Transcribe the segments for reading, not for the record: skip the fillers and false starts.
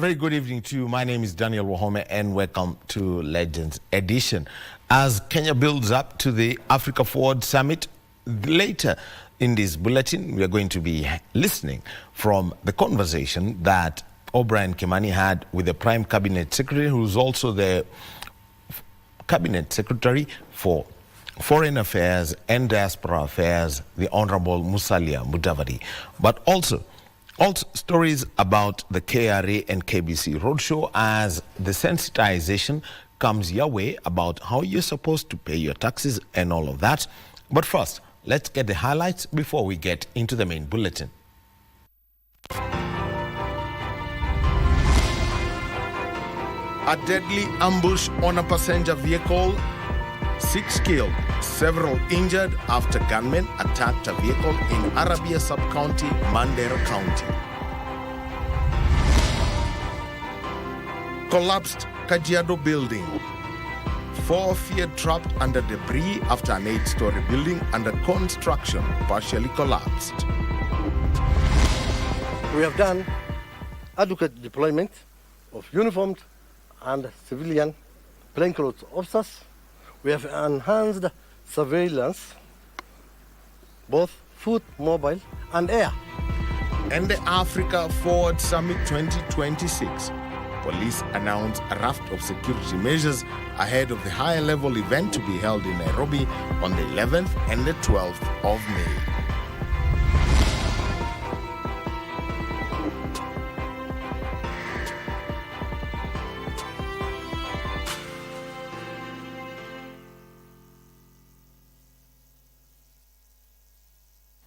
very good evening to you. My name is Daniel Wahome and welcome to Legends Edition. As Kenya builds up to the Africa Forward Summit, later in this bulletin, we are going to be listening from the conversation that O'Brien Kimani had with the Prime Cabinet Secretary, who is also the Cabinet Secretary for Foreign Affairs and Diaspora Affairs, the Honorable Musalia Mudavadi. But also stories about the KRA and KBC roadshow as the sensitization comes your way about how you're supposed to pay your taxes and all of that. But first, let's get the highlights before we get into the main bulletin. A deadly ambush on a passenger vehicle. 6 killed, several injured after gunmen attacked a vehicle in Arabia Sub-County, Mandera County. Collapsed Kajiado building. 4 feared trapped under debris after an 8-story building under construction partially collapsed. We have done adequate deployment of uniformed and civilian plainclothes officers. We have enhanced surveillance, both foot, mobile, and air. And the Africa Forward Summit 2026. Police announced a raft of security measures ahead of the higher-level event to be held in Nairobi on the 11th and the 12th of May.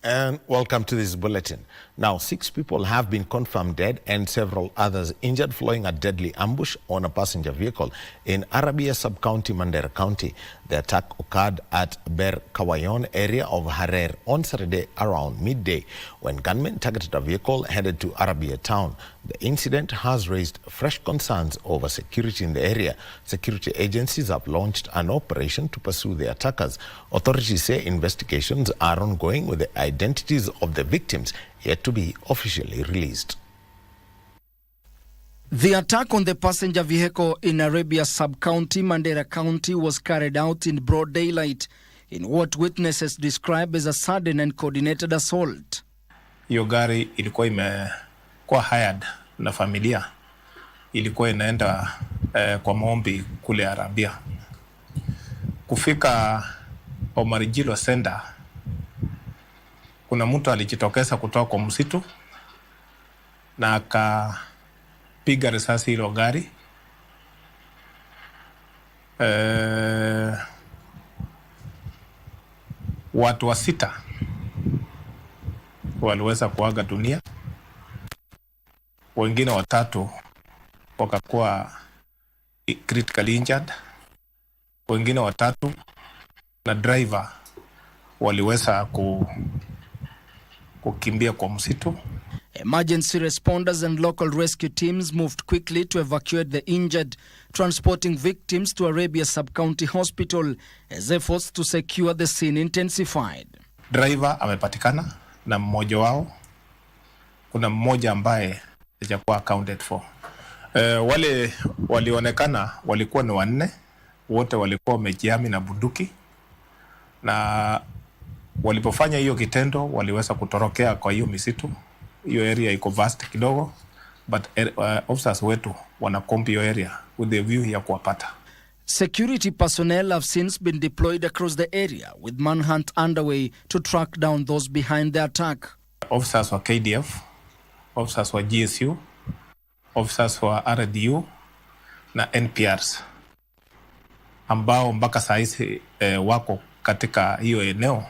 And welcome to this bulletin. Now, 6 people have been confirmed dead and several others injured following a deadly ambush on a passenger vehicle in Arabia Sub-County, Mandera County. The attack occurred at Ber Kawayon area of Harer on Saturday around midday when gunmen targeted a vehicle headed to Arabia town. The incident has raised fresh concerns over security in the area. Security agencies have launched an operation to pursue the attackers. Authorities say investigations are ongoing with the identities of the victims yet to be officially released. The attack on the passenger vehicle in Arabia Sub-County, Mandera County was carried out in broad daylight in what witnesses describe as a sudden and coordinated assault. Hiyo gari ilikuwa imekuwa hired na familia. Ilikuwa inaenda kwa maombi kule Arabia. Kufika Omarijilo Senda, kuna mtu alijitokeza kutoka kwa msitu na akapiga risasi hilo gari. Watu 6 waliweza kuaga dunia. Wengine 3 wakakuwa critically injured. Wengine 3 na driver waliweza kukimbia kwa msitu. Emergency responders and local rescue teams moved quickly to evacuate the injured, transporting victims to Arabia Sub-County Hospital as efforts to secure the scene intensified. Driver amepatikana na mmoja wao. Kuna mmoja ambaye hajakuwa accounted for. Wale walionekana walikuwa ni 4, wote walikuwa wamejihami na bunduki, na walipofanya hiyo kitendo waliweza kutorokea kwa hiyo misitu. Hiyo area iko vast kidogo, but officers wetu wanakombi hiyo area with the view ya kuwapata. Security personnel have since been deployed across the area with manhunt underway to track down those behind the attack. Officers wa KDF, officers wa GSU, officers wa RDU na NPRs ambao mpaka saizi wako katika hiyo eneo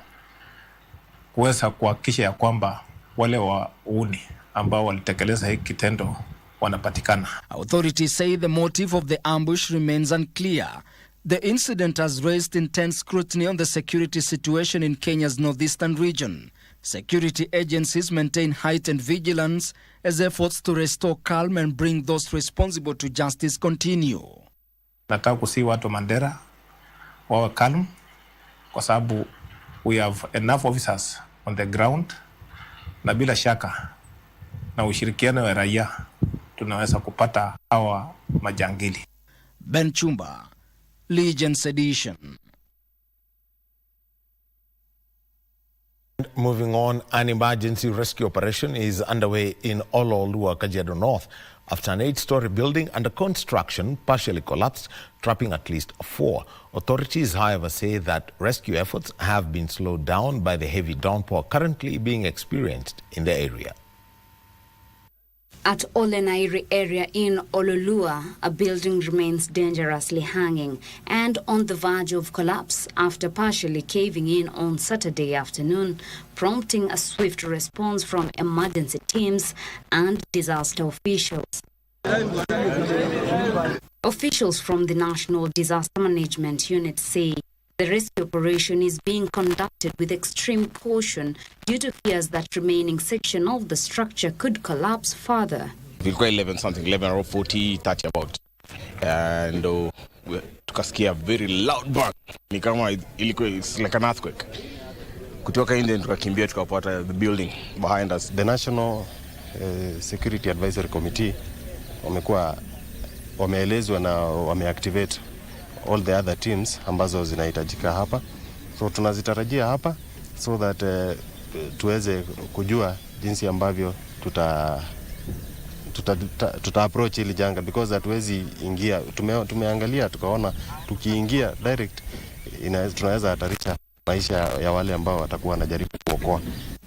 kuweza kuhakikisha ya kwamba wale wauni ambao walitekeleza hiki kitendo wanapatikana. Authorities say the motive of the ambush remains unclear. The incident has raised intense scrutiny on the security situation in Kenya's northeastern region. Security agencies maintain heightened vigilance as efforts to restore calm and bring those responsible to justice continue. Nataka kusi watu Mandera wawe calm kwa sababu we have enough officers on the ground, na bila shaka na ushirikiano wa raia tunaweza kupata hawa majangili. Ben Chumba, Legends Edition. Moving on, an emergency rescue operation is underway in Ololua, Kajiado North, after an 8-story building under construction partially collapsed, trapping at least 4. Authorities, however, say that rescue efforts have been slowed down by the heavy downpour currently being experienced in the area. At Olenairi area in Ololua, a building remains dangerously hanging and on the verge of collapse after partially caving in on Saturday afternoon, prompting a swift response from emergency teams and disaster officials. Officials from the National Disaster Management Unit say the rescue operation is being conducted with extreme caution due to fears that remaining section of the structure could collapse further. Ilikuwa 11 or 40, 30 about. And tukasikia very loud bang. Ni kama ilikuwa, it's like an earthquake. Kutoka nje tukakimbia tukapata the building behind us. The National Security Advisory Committee wameelezwa na wameactivate all the other teams ambazo zinahitajika hapa, so tunazitarajia hapa so that tuweze kujua jinsi ambavyo tuta approach ili janga, because hatuwezi ingia, tumeangalia tukaona tukiingia direct tunaweza hatarisha maisha ya wale ambao watakuwa wanajaribu kuokoa.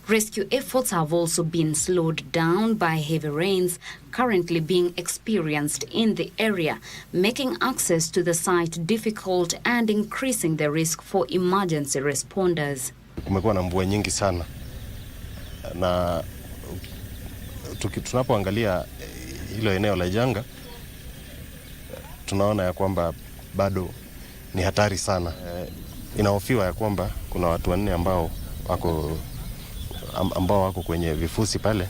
Rescue efforts have also been slowed down by heavy rains currently being experienced in the area, making access to the site difficult and increasing the risk for emergency responders. Kumekuwa na mvua nyingi sana na tunapoangalia hilo eneo la janga tunaona ya kwamba bado ni hatari sana. Inahofiwa ya kwamba kuna watu 4 ambao wako kwenye vifusi pale,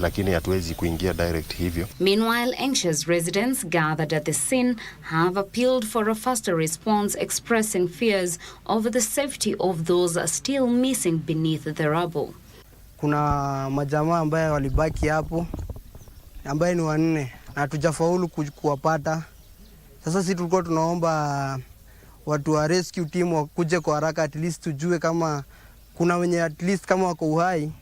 lakini hatuwezi kuingia direct hivyo. Meanwhile, anxious residents gathered at the scene have appealed for a faster response, expressing fears over the safety of those still missing beneath the rubble. Kuna majamaa ambaye walibaki hapo ambaye ni 4 na hatujafaulu kuwapata. Sasa sisi tulikuwa tunaomba watu wa rescue team wakuje kwa haraka, at least tujue kama kuna wenye at least kama wako uhai,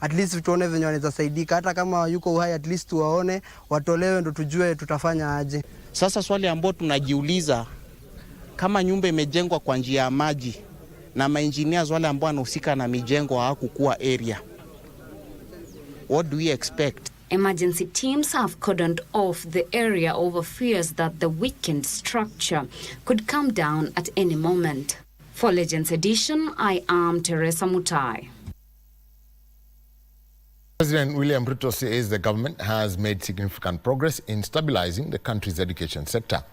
at least tuone venye wanaweza saidika. Hata kama yuko uhai, at least tuwaone, watolewe, ndo tujue tutafanya aje. Sasa swali ambalo tunajiuliza, kama nyumba imejengwa kwa njia ya maji na maengineers wale ambao wanahusika na mijengo hawakukuwa area, what do we expect? Emergency teams have cordoned off the area over fears that the weakened structure could come down at any moment. For Legends Edition, I am Teresa Mutai. President William Ruto says the government has made significant progress in stabilizing the country's education sector.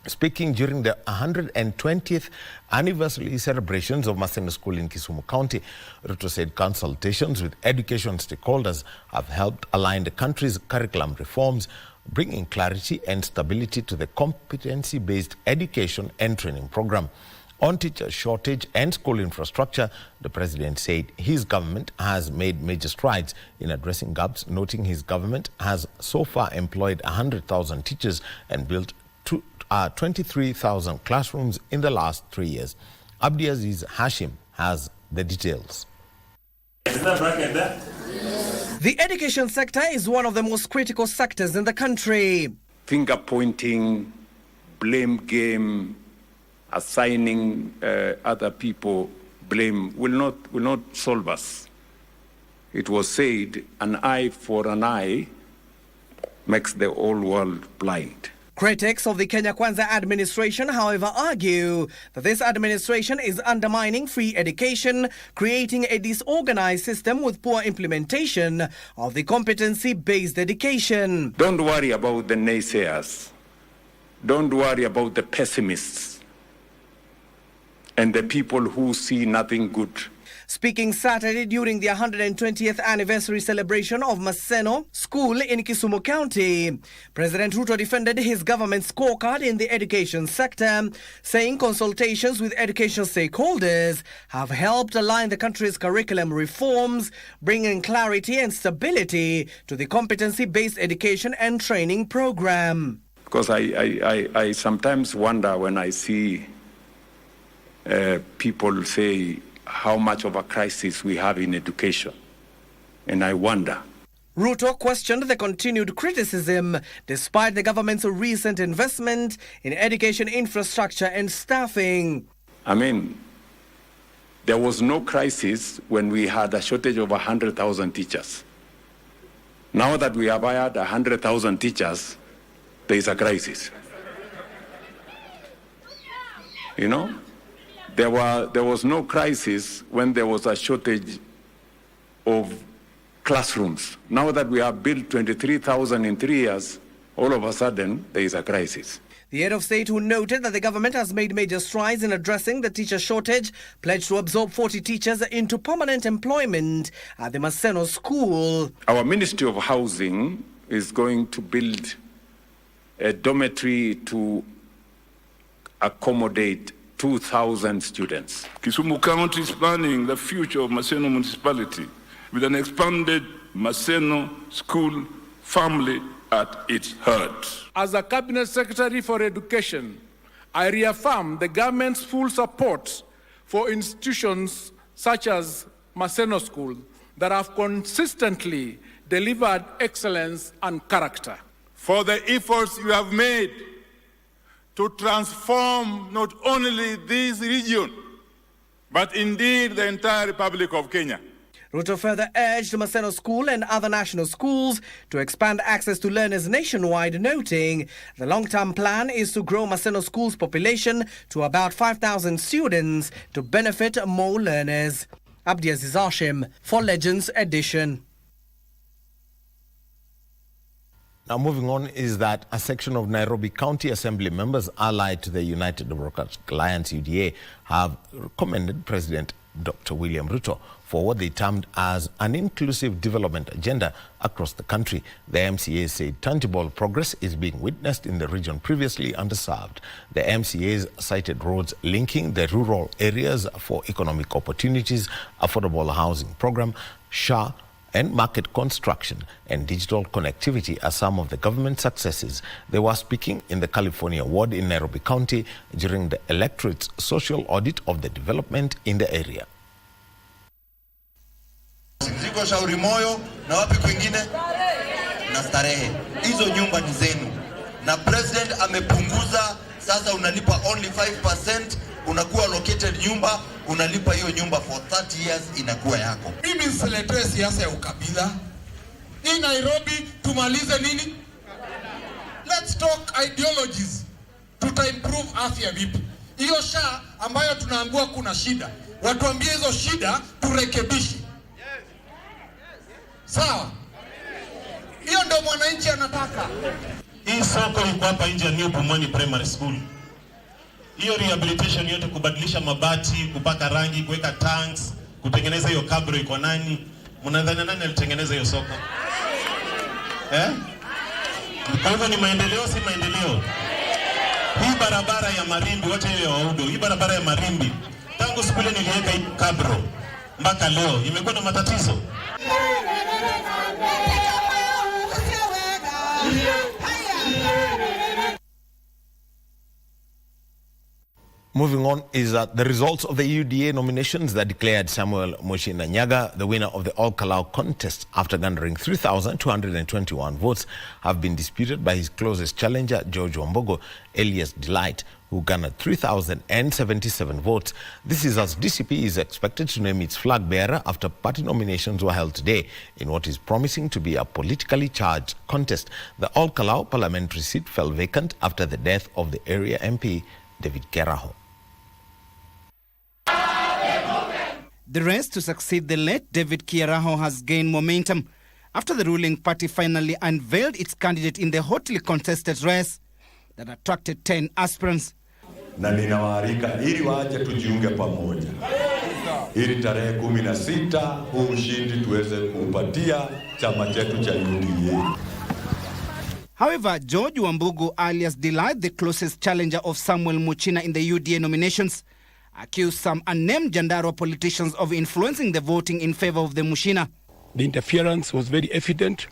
Speaking during the 120th anniversary celebrations of Maseno School in Kisumu County, Ruto said consultations with education stakeholders have helped align the country's curriculum reforms, bringing clarity and stability to the competency-based education and training program. On teacher shortage and school infrastructure, the president said his government has made major strides in addressing gaps, noting his government has so far employed 100,000 teachers and built 23,000 classrooms in the last 3 years. Abdiaziz Hashim has the details. The education sector is one of the most critical sectors in the country. Finger pointing, blame game, assigning other people blame will not solve us. It was said, an eye for an eye makes the whole world blind. Critics of the Kenya Kwanza administration, however, argue that this administration is undermining free education, creating a disorganized system with poor implementation of the competency-based education. Don't worry about the naysayers. Don't worry about the pessimists and the people who see nothing good. Speaking Saturday during the 120th anniversary celebration of Maseno School in Kisumu County, President Ruto defended his government scorecard in the education sector, saying consultations with education stakeholders have helped align the country's curriculum reforms, bringing clarity and stability to the competency-based education and training program. Because I sometimes wonder when I see people say how much of a crisis we have in education. And I wonder. Ruto questioned the continued criticism despite the government's recent investment in education infrastructure and staffing. I mean, there was no crisis when we had a shortage of 100,000 teachers. Now that we have hired 100,000 teachers, there is a crisis. You know? There was no crisis when there was a shortage of classrooms. Now that we have built 23,000 in 3 years, all of a sudden, there is a crisis. The head of state, who noted that the government has made major strides in addressing the teacher shortage, pledged to absorb 40 teachers into permanent employment at the Maseno School. Our Ministry of Housing is going to build a dormitory to accommodate 2,000 students. Kisumu County is planning the future of Maseno municipality with an expanded Maseno school family at its heart. As a Cabinet Secretary for Education, I reaffirm the government's full support for institutions such as Maseno School that have consistently delivered excellence and character. For the efforts you have made to transform not only this region, but indeed the entire Republic of Kenya. Ruto further urged Maseno School and other national schools to expand access to learners nationwide, noting the long-term plan is to grow Maseno School's population to about 5,000 students to benefit more learners. Abdiaziz Hashim for Legends Edition. Now, moving on is that a section of Nairobi County Assembly members allied to the United Democratic Alliance UDA have commended President Dr. William Ruto for what they termed as an inclusive development agenda across the country. The MCA said tangible progress is being witnessed in the region previously underserved. The MCAs cited roads linking the rural areas for economic opportunities, affordable housing program, SHA, and market construction and digital connectivity as some of the government successes. They were speaking in the California ward in Nairobi County during the electorate's social audit of the development in the area. Ziko Shauri Moyo na wapi kwingine na Starehe. Hizo nyumba ni zenu. Na president amepunguza, sasa unalipa only 5%, unakuwa allocated nyumba, unalipa hiyo nyumba for 30 years inakuwa yako. Mimi siletee siasa ya ukabila. Hii Nairobi tumalize nini? Let's talk ideologies. Tuta improve afya vipi? Hiyo SHA ambayo tunaambiwa kuna shida. Watuambie hizo shida turekebishe. Sawa? Hiyo ndio mwananchi anataka. Hii soko iko hapa nje ya New Pumwani Primary School. Hiyo rehabilitation yote, kubadilisha mabati, kupaka rangi, kuweka tanks, kutengeneza hiyo kabro iko nani? Mnadhani nani alitengeneza hiyo soko? Kwa hivyo ni maendeleo, si maendeleo? Hii barabara ya Marimbi, wacha hiyo ya Waudo, hii barabara ya Marimbi, tangu siku ile niliweka hii kabro mpaka leo imekuwa na matatizo. Moving on is the results of the UDA nominations that declared Samuel Moshina Nyaga the winner of the All Kalau contest after garnering 3,221 votes have been disputed by his closest challenger, George Wambogo, Elias Delight, who garnered 3,077 votes. This is as DCP is expected to name its flag bearer after party nominations were held today in what is promising to be a politically charged contest. The All Kalau parliamentary seat fell vacant after the death of the area MP, David Keraho. The race to succeed the late David Kiaraho has gained momentum after the ruling party finally unveiled its candidate in the hotly contested race that attracted 10 aspirants. Na ninawaalika ili waje tujiunge pamoja. ili tarehe 16 huu ushindi tuweze kuupatia chama chetu cha UDA. However, George Wambugu, alias Delight, the closest challenger of Samuel Muchina in the UDA nominations, accused some unnamed Nyandarua politicians of influencing the voting in favor of the Muchina. The interference was very evident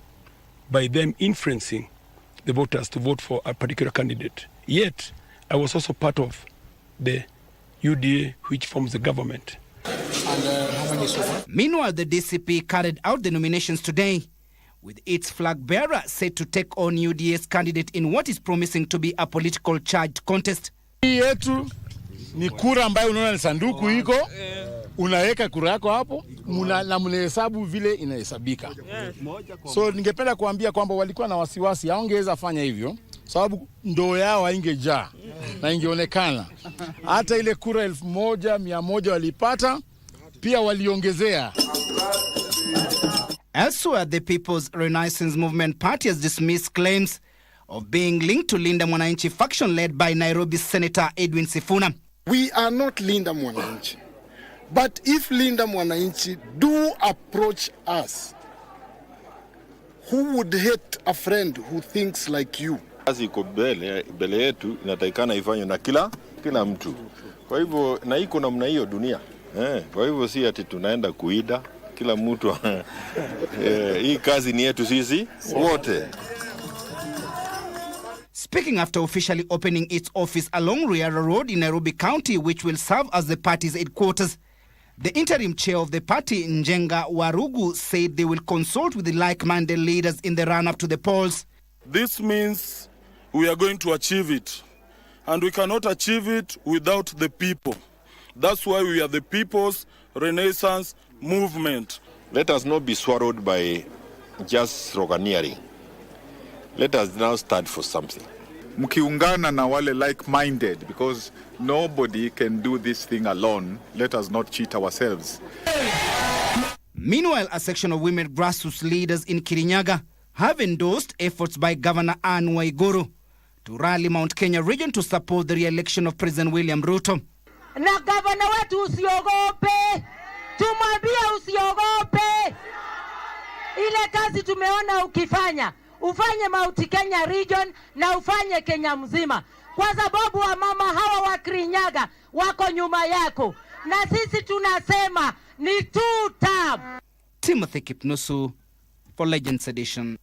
by them influencing the voters to vote for a particular candidate. Yet, I was also part of the UDA, which forms the government. Meanwhile, the DCP carried out the nominations today, with its flag bearer set to take on UDA's candidate in what is promising to be a political charged contest. Yetu ni kura ambayo unaona sanduku iko, unaweka kura yako hapo, na mnahesabu vile inahesabika. So ningependa kuambia kwamba walikuwa na wasiwasi, haongeweza fanya hivyo, sababu ndoo yao haingejaa na ingeonekana. Hata ile kura 1100 walipata, pia waliongezea. Elsewhere, the People's Renaissance Movement Party has dismissed claims of being linked to Linda Mwananchi faction led by Nairobi Senator Edwin Sifuna. We are not Linda Mwananchi. But if Linda Mwananchi do approach us, who would hate a friend who thinks like you? Kazi iko mbele yetu, inatakikana ifanywe na kila mtu. Kwa hivyo na iko namna hiyo dunia. Kwa hivyo si ati tunaenda kuida kila mtu. Hii kazi ni yetu sisi wote. Speaking after officially opening its office along Riara Road in Nairobi County, which will serve as the party's headquarters, the interim chair of the party, Njenga Warugu, said they will consult with the like-minded leaders in the run-up to the polls. This means we are going to achieve it, and we cannot achieve it without the people. That's why we are the People's Renaissance Movement. Let us not be swallowed by just sloganeering. Let us now stand for something. Mkiungana na wale like-minded, because nobody can do this thing alone. Let us not cheat ourselves. Meanwhile, a section of women grassroots leaders in Kirinyaga have endorsed efforts by Governor Anne Waiguru to rally Mount Kenya region to support the re-election of President William Ruto. Na governor wetu usiogope, tumwambie usiogope. Ile kazi tumeona ukifanya, ufanye Mount Kenya region na ufanye Kenya mzima. Kwa sababu wa mama hawa wa Kirinyaga wako nyuma yako. Na sisi tunasema ni 2 term. Timothy Kipnusu for Legends Edition.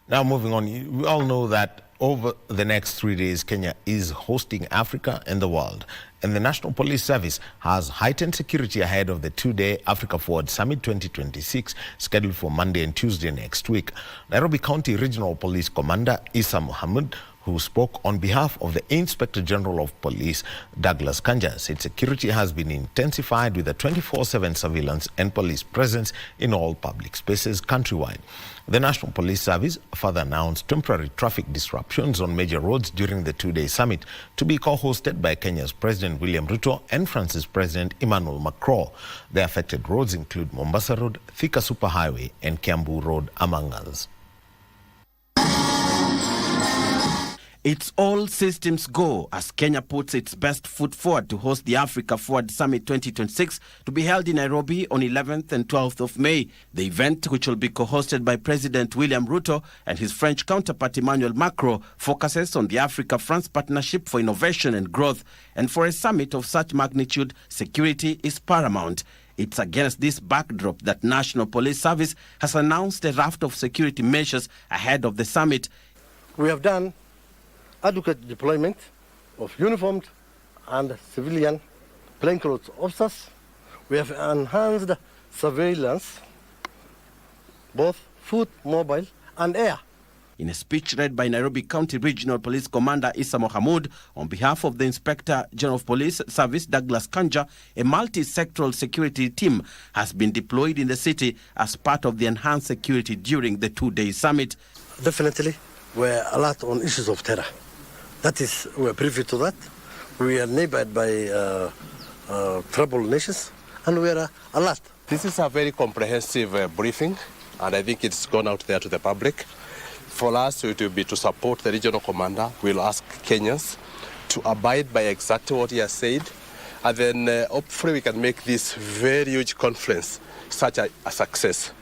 Now moving on, we all know that over the next 3 days, Kenya is hosting Africa and the world. And the National Police Service has heightened security ahead of the 2-day Africa Forward Summit 2026, scheduled for Monday and Tuesday next week. Nairobi County Regional Police Commander Issa Mohammed, who spoke on behalf of the Inspector General of Police, Douglas Kanja, said security has been intensified with a 24/7 surveillance and police presence in all public spaces countrywide. The National Police Service further announced temporary traffic disruptions on major roads during the 2-day summit to be co-hosted by Kenya's President William Ruto and France's President Emmanuel Macron. The affected roads include Mombasa Road, Thika Superhighway, and Kiambu Road, among others. It's all systems go as Kenya puts its best foot forward to host the Africa Forward Summit 2026 to be held in Nairobi on 11th and 12th of May. The event, which will be co-hosted by President William Ruto and his French counterpart Emmanuel Macron, focuses on the Africa-France partnership for innovation and growth. And for a summit of such magnitude, security is paramount. It's against this backdrop that National Police Service has announced a raft of security measures ahead of the summit. We have done adequate deployment of uniformed and civilian plainclothes officers. We have enhanced surveillance, both foot, mobile, and air. In a speech read by Nairobi County Regional Police Commander Issa Mohammed on behalf of the Inspector General of Police Service Douglas Kanja, a multi-sectoral security team has been deployed in the city as part of the enhanced security during the 2-day summit. Definitely, we're alert on issues of terror. That is, we're privy to that. We are neighbored by troubled nations, and we are alert. This is a very comprehensive briefing, and I think it's gone out there to the public. For us, it will be to support the regional commander. We'll ask Kenyans to abide by exactly what he has said And then hopefully we can make this very huge conference such a success.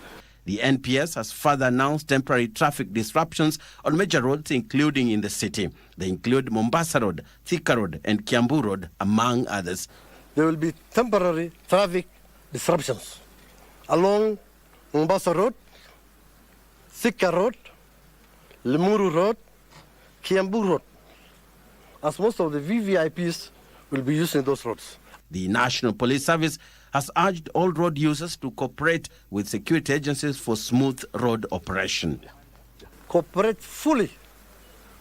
The NPS has further announced temporary traffic disruptions on major roads, including in the city. They include Mombasa Road, Thika Road, and Kiambu Road, among others. There will be temporary traffic disruptions along Mombasa Road, Thika Road, Limuru Road, Kiambu Road, as most of the VVIPs will be using those roads. The National Police Service has urged all road users to cooperate with security agencies for smooth road operation. Cooperate fully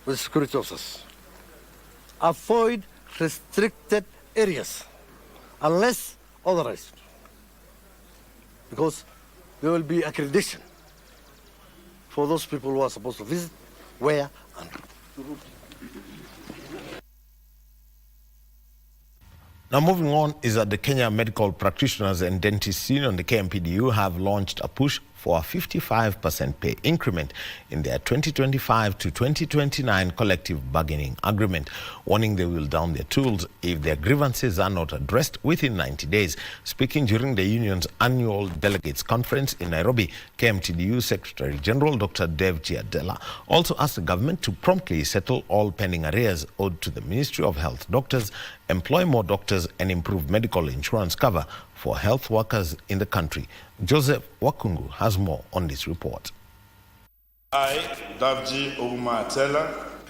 with security officers. Avoid restricted areas unless authorized, because there will be accreditation for those people who are supposed to visit, where, and Now, moving on is that the Kenya Medical Practitioners and Dentists Union, the KMPDU, have launched a push for a 55% pay increment in their 2025 to 2029 collective bargaining agreement, warning they will down their tools if their grievances are not addressed within 90 days. Speaking during the union's annual delegates conference in Nairobi, KMTDU Secretary General Dr. Dev Chiadela also asked the government to promptly settle all pending arrears owed to the Ministry of Health doctors, employ more doctors, and improve medical insurance cover for health workers in the country. Joseph Wakungu has more on this report.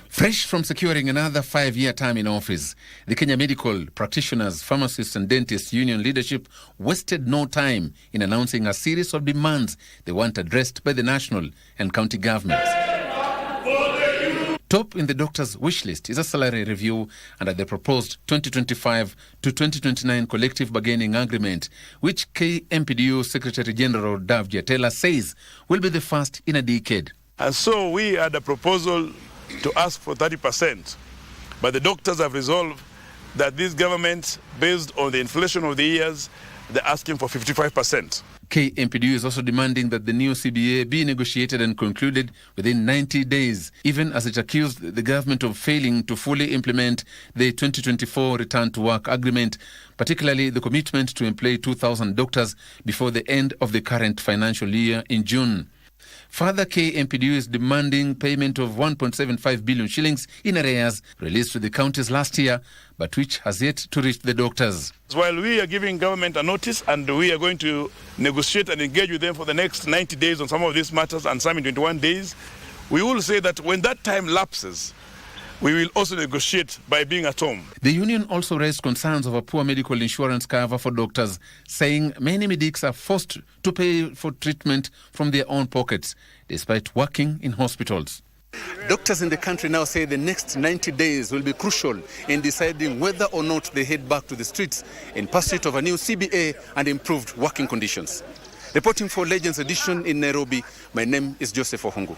Fresh from securing another 5-year term in office, the Kenya Medical Practitioners, Pharmacists and Dentists Union leadership wasted no time in announcing a series of demands they want addressed by the national and county governments. Top in the doctors' wish list is a salary review under the proposed 2025 to 2029 collective bargaining agreement, which KMPDU Secretary General Dev Chiadela says will be the first in a decade. And so we had a proposal to ask for 30%, but the doctors have resolved that these governments, based on the inflation of the years, they're asking for 55%. KMPDU is also demanding that the new CBA be negotiated and concluded within 90 days, even as it accused the government of failing to fully implement the 2024 Return to Work Agreement, particularly the commitment to employ 2,000 doctors before the end of the current financial year in June. Further, KMPDU is demanding payment of 1.75 billion shillings in arrears released to the counties last year, but which has yet to reach the doctors. While we are giving government a notice and we are going to negotiate and engage with them for the next 90 days on some of these matters and some in 21 days, we will say that when that time lapses, we will also negotiate by being at home. The union also raised concerns over poor medical insurance cover for doctors, saying many medics are forced to pay for treatment from their own pockets, despite working in hospitals. Doctors in the country now say the next 90 days will be crucial in deciding whether or not they head back to the streets in pursuit of a new CBA and improved working conditions. Reporting for Legends Edition in Nairobi, my name is Joseph Ohungu.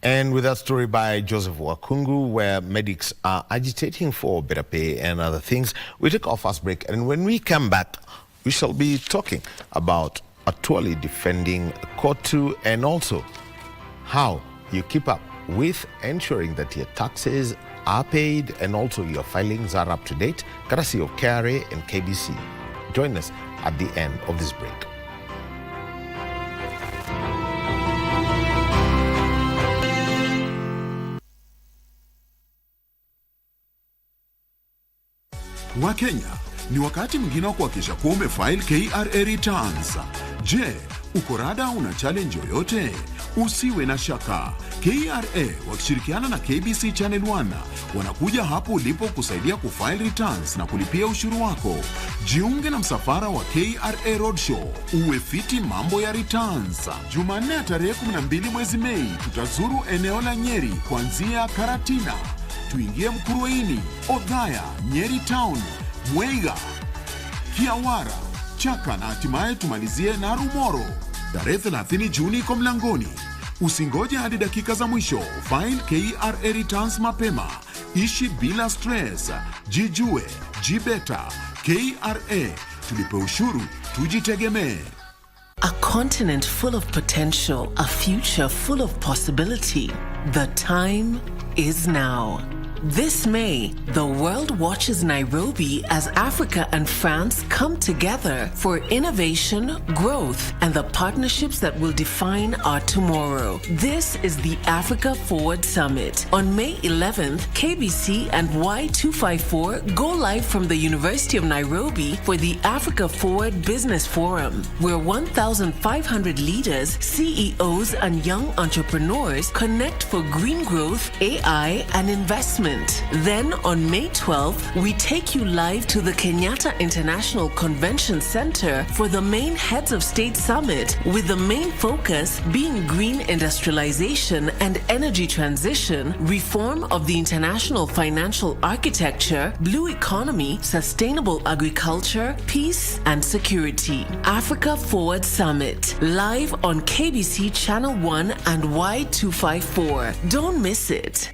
And with that story by Joseph Wakungu, where medics are agitating for better pay and other things, we take our first break. And when we come back, we shall be talking about actually defending Kotu and also how you keep up with ensuring that your taxes are paid and also your filings are up to date, courtesy of KRA and KBC. Join us at the end of this break. Wakenya, ni wakati mwingine wa kuhakikisha kuwa umefile KRA returns. Je, uko rada una challenge yoyote? Usiwe na shaka. KRA wakishirikiana na KBC Channel 1 wanakuja hapo ulipo kusaidia kufile returns na kulipia ushuru wako. Jiunge na msafara wa KRA Roadshow, uwe fiti mambo ya returns. Jumanne ya tarehe 12 mwezi Mei, tutazuru eneo la Nyeri kuanzia Karatina. Tuingie Mkurueni, Othaya, Nyeri Town, Mweiga, Kiawara, Chaka na hatimaye tumalizie na Rumoro. Tarehe 30 Juni iko mlangoni. Usingoje hadi dakika za mwisho. File KRA returns mapema. Ishi bila stress. Jijue, jibeta. KRA, tulipe ushuru, tujitegemee. continent full of potential, a future full of possibility. The time is now. This May, the world watches Nairobi as Africa and France come together for innovation, growth, and the partnerships that will define our tomorrow. This is the Africa Forward Summit. On May 11th, KBC and Y254 go live from the University of Nairobi for the Africa Forward Business Forum, where 1,500 leaders, CEOs, and young entrepreneurs connect for green growth, AI, and investment. Then on May 12th, we take you live to the Kenyatta International Convention Center for the main Heads of State Summit, with the main focus being green industrialization and energy transition, reform of the international financial architecture, blue economy, sustainable agriculture, peace and security. Africa Forward Summit, live on KBC Channel 1 and Y254. Don't miss it.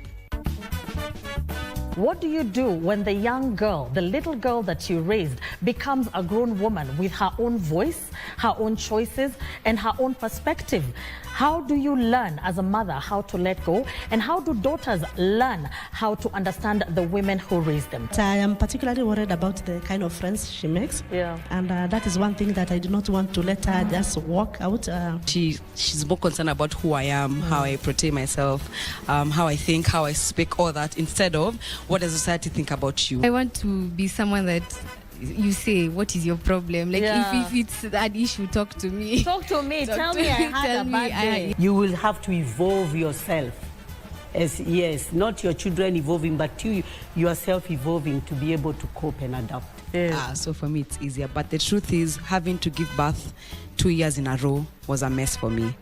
What do you do when the young girl, the little girl that you raised, becomes a grown woman with her own voice, her own choices, and her own perspective? How do you learn as a mother how to let go? And how do daughters learn how to understand the women who raised them? I am particularly worried about the kind of friends she makes. Yeah. And that is one thing that I do not want to let her just walk out. She's more concerned about who I am, how I portray myself, how I think, how I speak, all that, instead of what does society think about you. I want to be someone that you say, what is your problem? Like, if it's that issue, talk to me. Talk to me. Tell me I had a bad day. You will have to evolve yourself. Yes, not your children evolving, but you yourself evolving to be able to cope and adapt. So for me, it's easier. But the truth is, having to give birth 2 years in a row was a mess for me.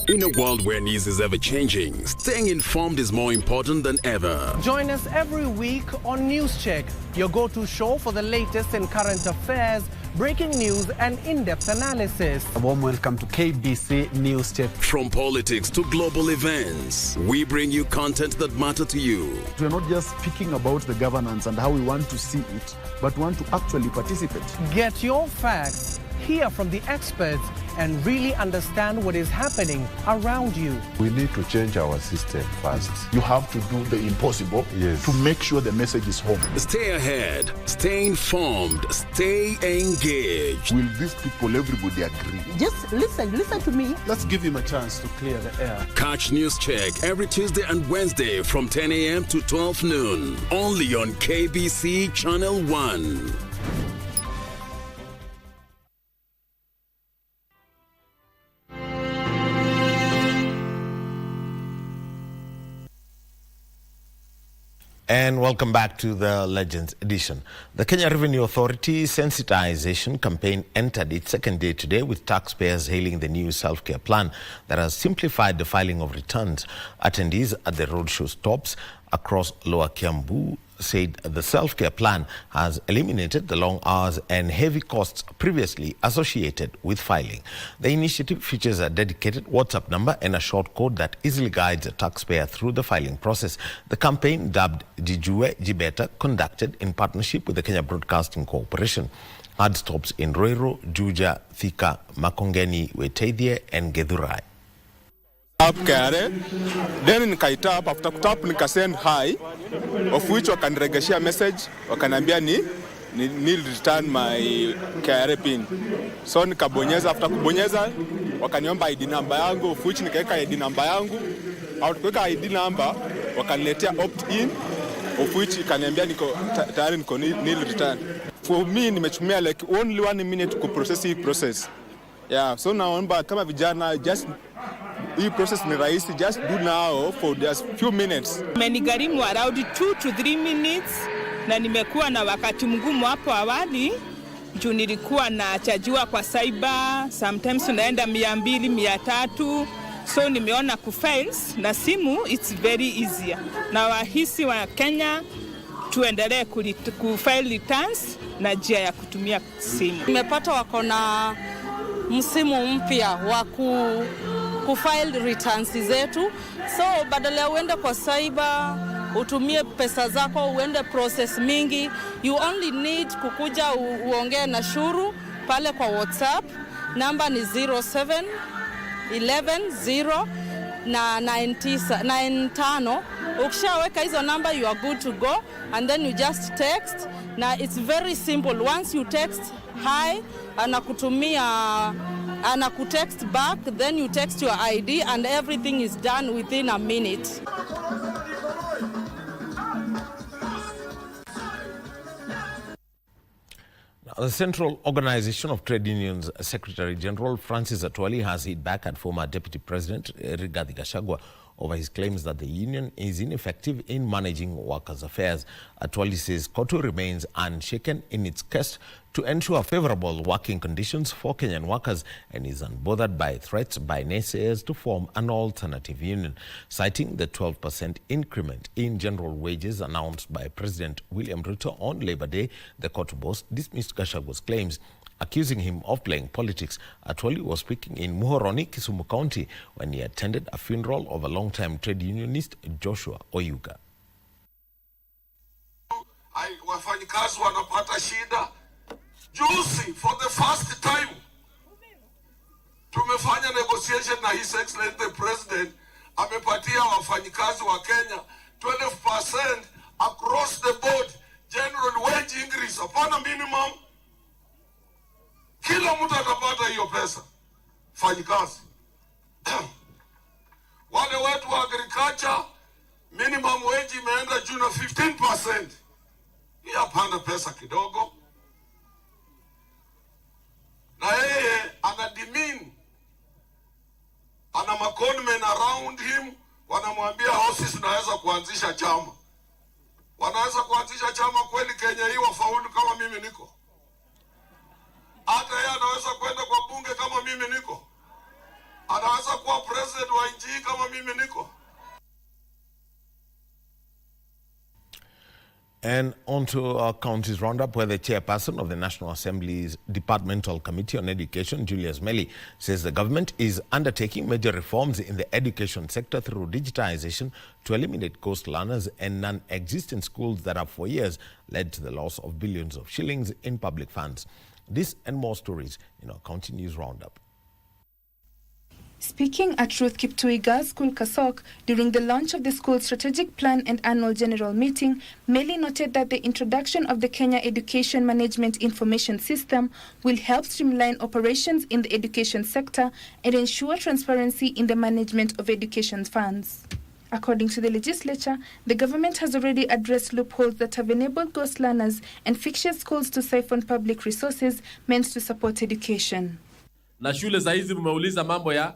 In a world where news is ever-changing, staying informed is more important than ever. Join us every week on News Check, your go-to show for the latest in current affairs, breaking news, and in-depth analysis. A warm welcome to KBC News Check. From politics to global events, we bring you content that matter to you. We're not just speaking about the governance and how we want to see it, but want to actually participate. Get your facts, hear from the experts, and really understand what is happening around you. We need to change our system first. You have to do the impossible to make sure the message is home. Stay ahead, stay informed, stay engaged. Will these people, everybody agree? Just listen to me. Let's give him a chance to clear the air. Catch News Check every Tuesday and Wednesday from 10 a.m. to 12 noon. Only on KBC Channel 1. And welcome back to the Legends edition. The Kenya Revenue Authority sensitization campaign entered its second day today, with taxpayers hailing the new self-care plan that has simplified the filing of returns. Attendees at the roadshow stops across Lower Kiambu said the self-care plan has eliminated the long hours and heavy costs previously associated with filing. The initiative features a dedicated WhatsApp number and a short code that easily guides a taxpayer through the filing process. The campaign, dubbed Jijue Jibeta, conducted in partnership with the Kenya Broadcasting Corporation, had stops in Roiro, Juja, Thika, Makongeni, Wetethie and Githurai. Then nikaitap, after kutap nikasend hi, of which wakaniregeshia message, wakaniambia ni return my KRA pin. So nikabonyeza, after kubonyeza, wakaniomba ID number yangu, of which nikaeka ID number yangu. After kuweka ID number, wakaniletea opt-in, of which ikaniambia tayari niko nil return. For me, nimechumia like only 1 minute to process hii process. Yeah, so naomba kama vijana, just hii process ni rahisi, just do now for just few minutes. Imenigharimu around 2 to 3 minutes, na nimekuwa na wakati mgumu hapo awali juu nilikuwa na chajiwa kwa cyber, sometimes unaenda 200, 300, so nimeona kufiles na simu it's very easier. Na wahisi wa Kenya tuendelee kufile returns na njia ya kutumia simu. Nimepata wako na msimu mpya wa kufile returns zetu, so badala ya uende kwa cyber utumie pesa zako uende process mingi, you only need kukuja uongee na shuru pale kwa WhatsApp. Namba ni 07 11 0 na 95. Ukishaweka hizo namba, you are good to go, and then you just text. Na it's very simple. Once you text hi, anakutext back, then you text your ID and everything is done within a minute. The Central Organization of Trade Unions Secretary General Francis Atwoli has hit back at former Deputy President Rigathi Gachagua over his claims that the union is ineffective in managing workers' affairs. Atwoli says KOTU remains unshaken in its quest to ensure favorable working conditions for Kenyan workers and is unbothered by threats by naysayers to form an alternative union. Citing the 12% increment in general wages announced by President William Ruto on Labor Day, the KOTU boss dismissed Gachagua's claims, accusing him of playing politics. Atwoli was speaking in Muhoroni, Kisumu County, when he attended a funeral of a long-time trade unionist, Joshua Oyuga. Wafanyikazi wanapata shida. Juzi, for the first time, tumefanya negotiation na His Excellency the President amepatia wafanyikazi wa Kenya 12% across the board general wage increase upon minimum. Kila mtu atapata hiyo pesa. Fanyikazi. Wale watu wa agriculture minimum wage imeenda juu na 15%. Hii hapana pesa kidogo. Na yeye ana demean, ana maconmen around him, wanamwambia horses unaweza kuanzisha chama. Wanaweza kuanzisha chama kweli Kenya hii wafaulu kama mimi niko? Hata yeye anaweza kwenda kwa bunge kama mimi niko? Anaweza kuwa president wa nchi kama mimi niko? And on to our county's roundup, where the chairperson of the National Assembly's Departmental Committee on Education, Julius Melly, says the government is undertaking major reforms in the education sector through digitization to eliminate ghost learners and non-existent schools that have for years led to the loss of billions of shillings in public funds. This and more stories in our county news roundup. Speaking at Ruth Kiptui Girls School Kasok during the launch of the school's strategic plan and annual general meeting, Melly noted that the introduction of the Kenya Education Management Information System will help streamline operations in the education sector and ensure transparency in the management of education funds. According to the legislature, the government has already addressed loopholes that have enabled ghost learners and fictitious schools to siphon public resources meant to support education. Na shule za hizi mmeuliza mambo ya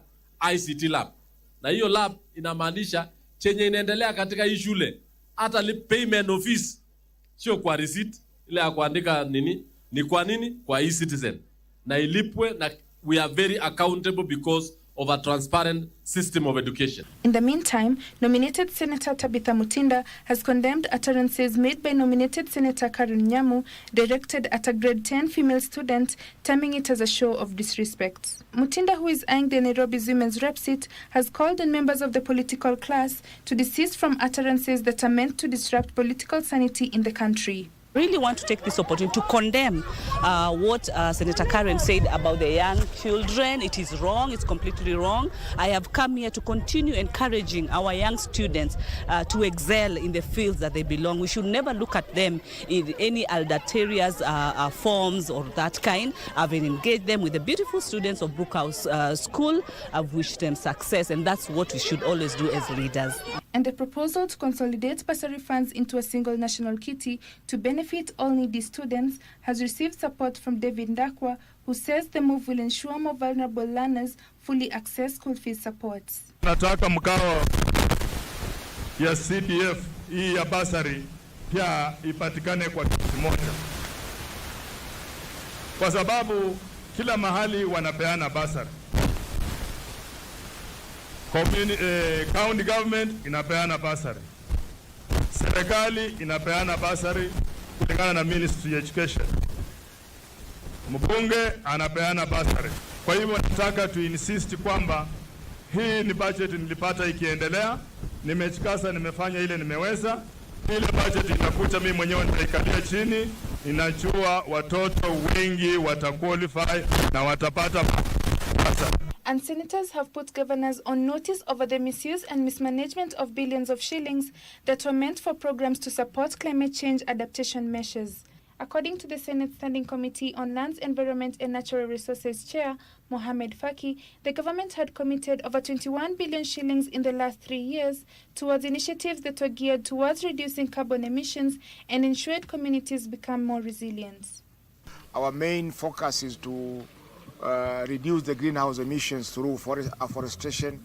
ICT lab. Na hiyo lab inamaanisha chenye inaendelea katika hii shule hata payment of fees sio kwa receipt ile ya kuandika nini, ni kwa nini? Kwa e-citizen. Na ilipwe, na we are very accountable because of a transparent system of education. In the meantime, nominated Senator Tabitha Mutinda has condemned utterances made by nominated Senator Karen Nyamu directed at a grade 10 female student, terming it as a show of disrespect. Mutinda, who is eyeing the Nairobi's women's rep seat, has called on members of the political class to desist from utterances that are meant to disrupt political sanity in the country. Really want to take this opportunity to condemn what Senator Karen said about the young children. It is wrong. It's completely wrong. I have come here to continue encouraging our young students to excel in the fields that they belong. We should never look at them in any adulterous forms or that kind. I've engaged them with the beautiful students of Brookhouse School. I've wished them success, and that's what we should always do as leaders. And the proposal to consolidate bursary funds into a single national kitty to benefit all needy students has received support from David Ndakwa, who says the move will ensure more vulnerable learners fully access school fees supports. Nataka mkao ya CDF hii ya bursary pia ipatikane kwa kitu moja, kwa sababu kila mahali wanapeana bursary. County government inapeana bursary, serikali inapeana bursary kulingana na Ministry of Education, mbunge anapeana bursary. Kwa hivyo nataka tu insist kwamba hii ni budget nilipata ikiendelea, nimechikasa, nimefanya ile nimeweza. Ile budget inakuja mimi mwenyewe nitaikalia chini Ninajua watoto wengi wataqualify na watapata pesa. And senators have put governors on notice over the misuse and mismanagement of billions of shillings that were meant for programs to support climate change adaptation measures. According to the Senate Standing Committee on Lands, Environment and Natural Resources Chair, Mohamed Faki, the government had committed over 21 billion shillings in the last 3 years towards initiatives that were geared towards reducing carbon emissions and ensured communities become more resilient. Our main focus is to reduce the greenhouse emissions through afforestation,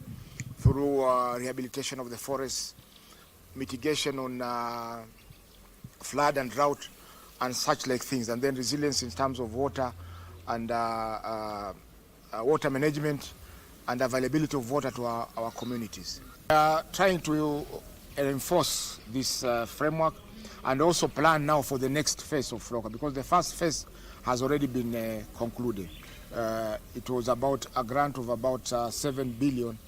through rehabilitation of the forests, mitigation on flood and drought, and such like things, and then resilience in terms of water and water management and availability of water to our communities. We are trying to enforce this framework and also plan now for the next phase of FLOCA, because the first phase has already been concluded. It was about a grant of about 7 billion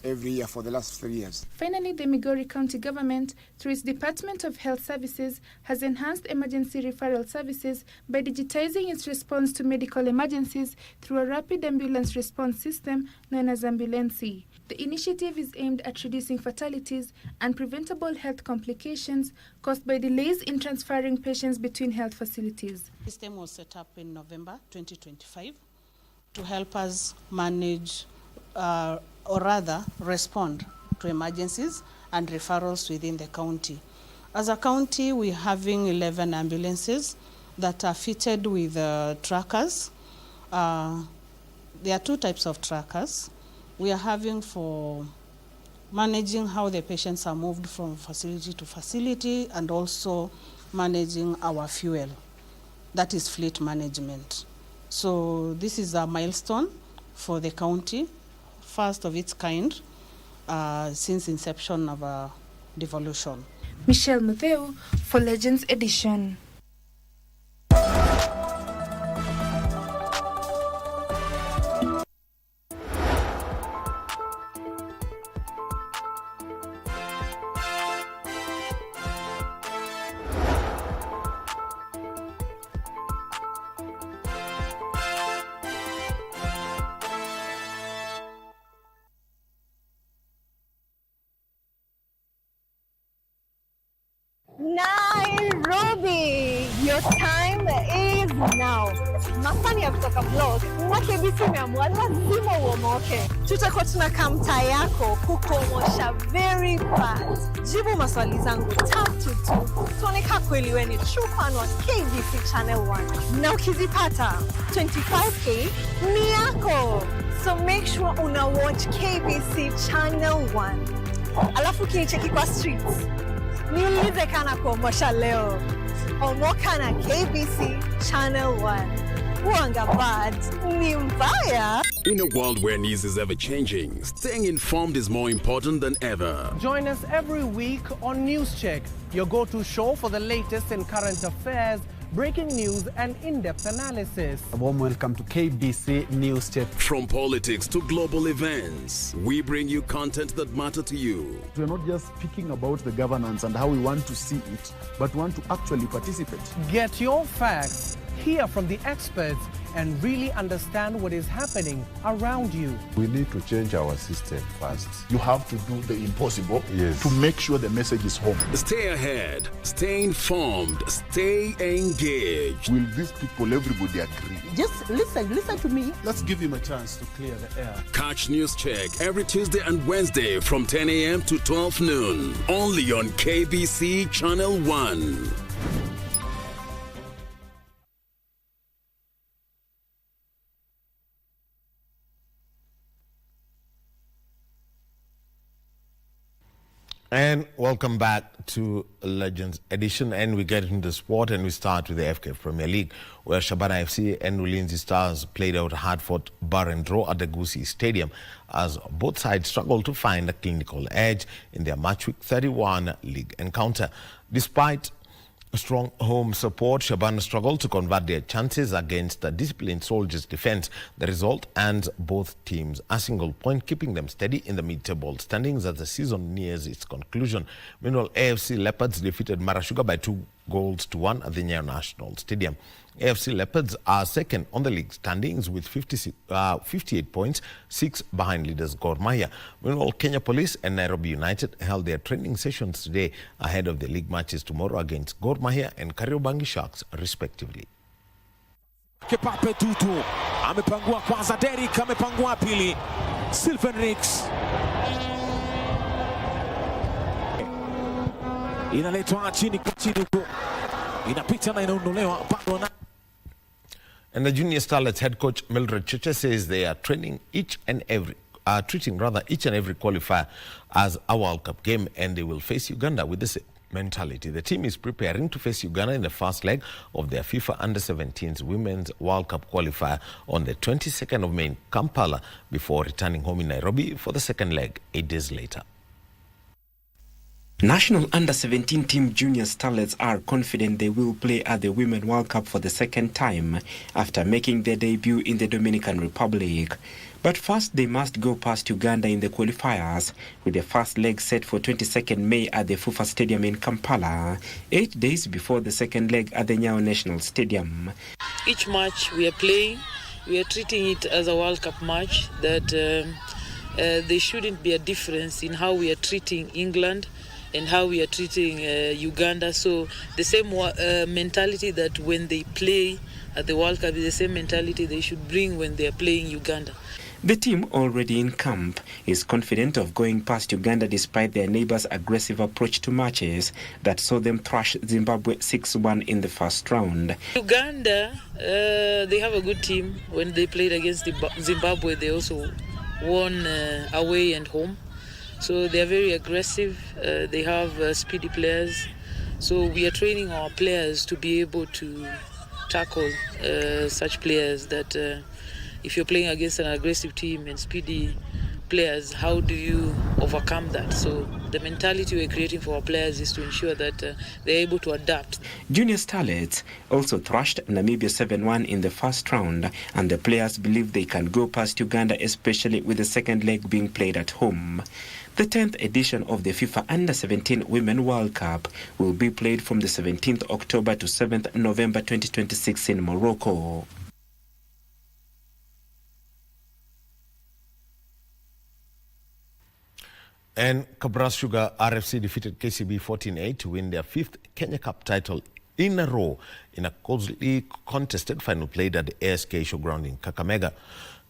every year for the last 3 years. Finally, the Migori County government, through its Department of Health Services, has enhanced emergency referral services by digitizing its response to medical emergencies through a rapid ambulance response system known as Ambulancy. The initiative is aimed at reducing fatalities and preventable health complications caused by delays in transferring patients between health facilities. The system was set up in November 2025 to help us manage or rather respond to emergencies and referrals within the county. As a county, we're having 11 ambulances that are fitted with trackers. There are 2 types of trackers. We are having for managing how the patients are moved from facility to facility and also managing our fuel. That is fleet management. So this is a milestone for the county, first of its kind since inception of our devolution. Michelle Mutheu for Legends Edition. Nairobi, your time is now. Masani ya kutoka blog na KBC imeamua lazima uomoke. Tutakuwa tunakaa mtaa yako kukomosha very fast. Jibu maswali zangu 3 tuone kama kweli wewe ni true fan wa KBC Channel 1. Na ukizipata 25k ni yako. So make sure una watch KBC Channel 1. Alafu kinicheki kwa streets. Niulize kana kuomosha leo. Omoka na KBC Channel 1. Wanga bad ni mbaya. In a world where news is ever changing, staying informed is more important than ever. Join us every week on News Check, your go-to show for the latest in current affairs, breaking news and in-depth analysis. A warm welcome to KBC News Check. From politics to global events, we bring you content that matter to you. We're not just speaking about the governance and how we want to see it, but want to actually participate. Get your facts, hear from the experts, and really understand what is happening around you. We need to change our system first. You have to do the impossible Yes. to make sure the message is home. Stay ahead, stay informed, stay engaged. Will these people, everybody agree? Just listen to me. Let's give him a chance to clear the air. Catch News Check every Tuesday and Wednesday from 10 a.m. to 12 noon. Only on KBC Channel 1. And welcome back to Legends Edition, and we get into sport, and we start with the FKF Premier League, where Shabana FC and Ulinzi Stars played out a hard-fought bar and draw at the Gusii Stadium as both sides struggled to find a clinical edge in their match week 31 league encounter. Despite strong home support, Shabana struggled to convert their chances against the disciplined Soldiers' defense. The result earns both teams a single point, keeping them steady in the mid-table standings as the season nears its conclusion. Meanwhile, AFC Leopards defeated Mara Sugar by 2 goals-1 at the Nyayo National Stadium. AFC Leopards are second on the league standings with 58 points, 6 behind leaders Gor Mahia. Meanwhile, Kenya Police and Nairobi United held their training sessions today ahead of the league matches tomorrow against Gor Mahia and Kariobangi Sharks, respectively. Kepape Tutu amepangua kwanza, Derrick amepangua pili, Sylvan Rix inaletwa chini kwa chini huko, inapita na inaondolewa bado na. And the Junior Starlets head coach Mildred Cheche says they are treating each and every qualifier as a World Cup game, and they will face Uganda with the same mentality. The team is preparing to face Uganda in the first leg of their FIFA Under-17s Women's World Cup qualifier on the 22nd of May in Kampala before returning home in Nairobi for the second leg 8 days later. National Under-17 team Junior Starlets are confident they will play at the Women World Cup for the second time after making their debut in the Dominican Republic. But first they must go past Uganda in the qualifiers, with the first leg set for 22nd May at the Fufa Stadium in Kampala, 8 days before the second leg at the Nyayo National Stadium. Each match we are playing, we are treating it as a World Cup match, that there shouldn't be a difference in how we are treating England and how we are treating Uganda. So the same mentality that when they play at the World Cup is the same mentality they should bring when they are playing Uganda. The team, already in camp, is confident of going past Uganda despite their neighbors' aggressive approach to matches that saw them thrash Zimbabwe 6-1 in the first round. Uganda, they have a good team. When they played against Zimbabwe, they also won away and home. So they are very aggressive. They have speedy players. So we are training our players to be able to tackle such players that if you're playing against an aggressive team and speedy players, how do you overcome that? So the mentality we're creating for our players is to ensure that they're able to adapt. Junior Starlets also thrashed Namibia 7-1 in the first round, and the players believe they can go past Uganda, especially with the second leg being played at home. The 10th edition of the FIFA Under-17 Women World Cup will be played from the 17th October to 7th November 2026 in Morocco. And Kabras Sugar RFC defeated KCB 14-8 to win their 5th Kenya Cup title in a row in a closely contested final played at the ASK Showground in Kakamega.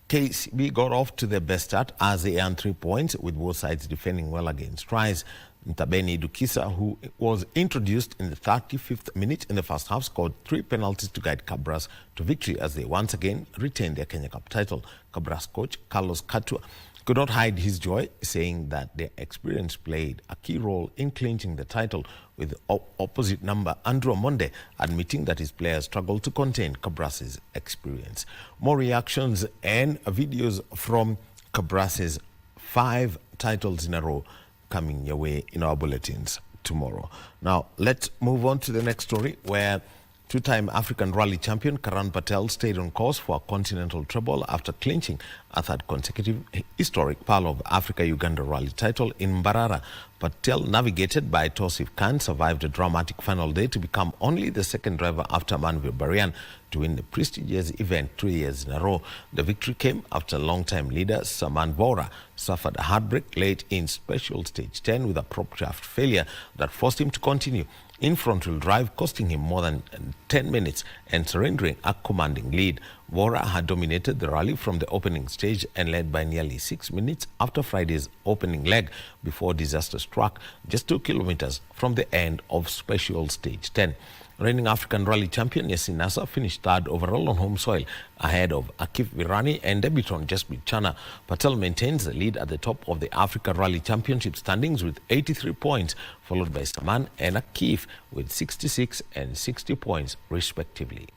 KCB got off to their best start as they earned 3 points, with both sides defending well against tries. Ntabeni Dukisa, who was introduced in the 35th minute in the first half, scored 3 penalties to guide Kabras to victory as they once again retained their Kenya Cup title. Kabras coach Carlos Katua could not hide his joy, saying that their experience played a key role in clinching the title, with opposite number Andrew Monde admitting that his players struggled to contain Kabras's experience. More reactions and videos from Kabras's 5 titles in a row coming your way in our bulletins tomorrow. Now, let's move on to the next story, where two-time African rally champion Karan Patel stayed on course for a continental treble after clinching a third consecutive historic Pearl of Africa-Uganda rally title in Mbarara. Patel, navigated by Tosif Khan, survived a dramatic final day to become only the second driver after Manvir Barian to win the prestigious event 3 years in a row. The victory came after long-time leader Saman Bora suffered a heartbreak late in special stage 10 with a prop shaft failure that forced him to continue in front-wheel drive, costing him more than 10 minutes and surrendering a commanding lead. Bora had dominated the rally from the opening stage and led by nearly 6 minutes after Friday's opening leg before disaster struck just 2 kilometers from the end of special stage 10. Reigning African rally champion Yasin Nasser finished third overall on home soil ahead of Akif Virani and debutant Jaspreet Chana. Patel maintains the lead at the top of the Africa Rally Championship standings with 83 points, followed by Saman and Akif with 66 and 60 points respectively.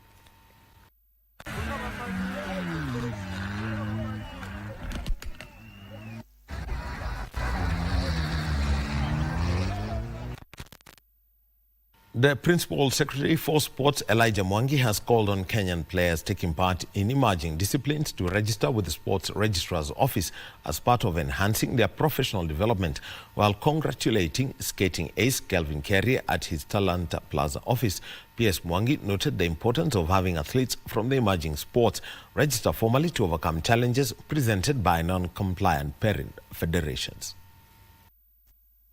The Principal Secretary for Sports, Elijah Mwangi, has called on Kenyan players taking part in emerging disciplines to register with the Sports Registrar's Office as part of enhancing their professional development, while congratulating skating ace Kelvin Kerry at his Talanta Plaza office. PS Mwangi noted the importance of having athletes from the emerging sports register formally to overcome challenges presented by non-compliant parent federations.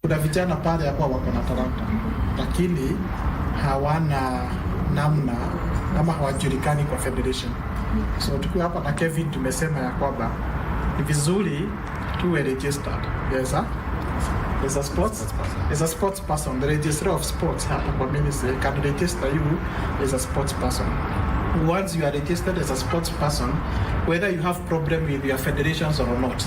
Kuna vijana pale ambao wako na talanta lakini hawana namna ama hawajulikani kwa federation. So tukiwa hapa na Kevin tumesema ya kwamba ni vizuri tuwe registered. Yes, as a sports person. The registrar of sports hapa kwa ministry can register you as a sports person. Once you are registered as a sports person, whether you have problem with your federations or not,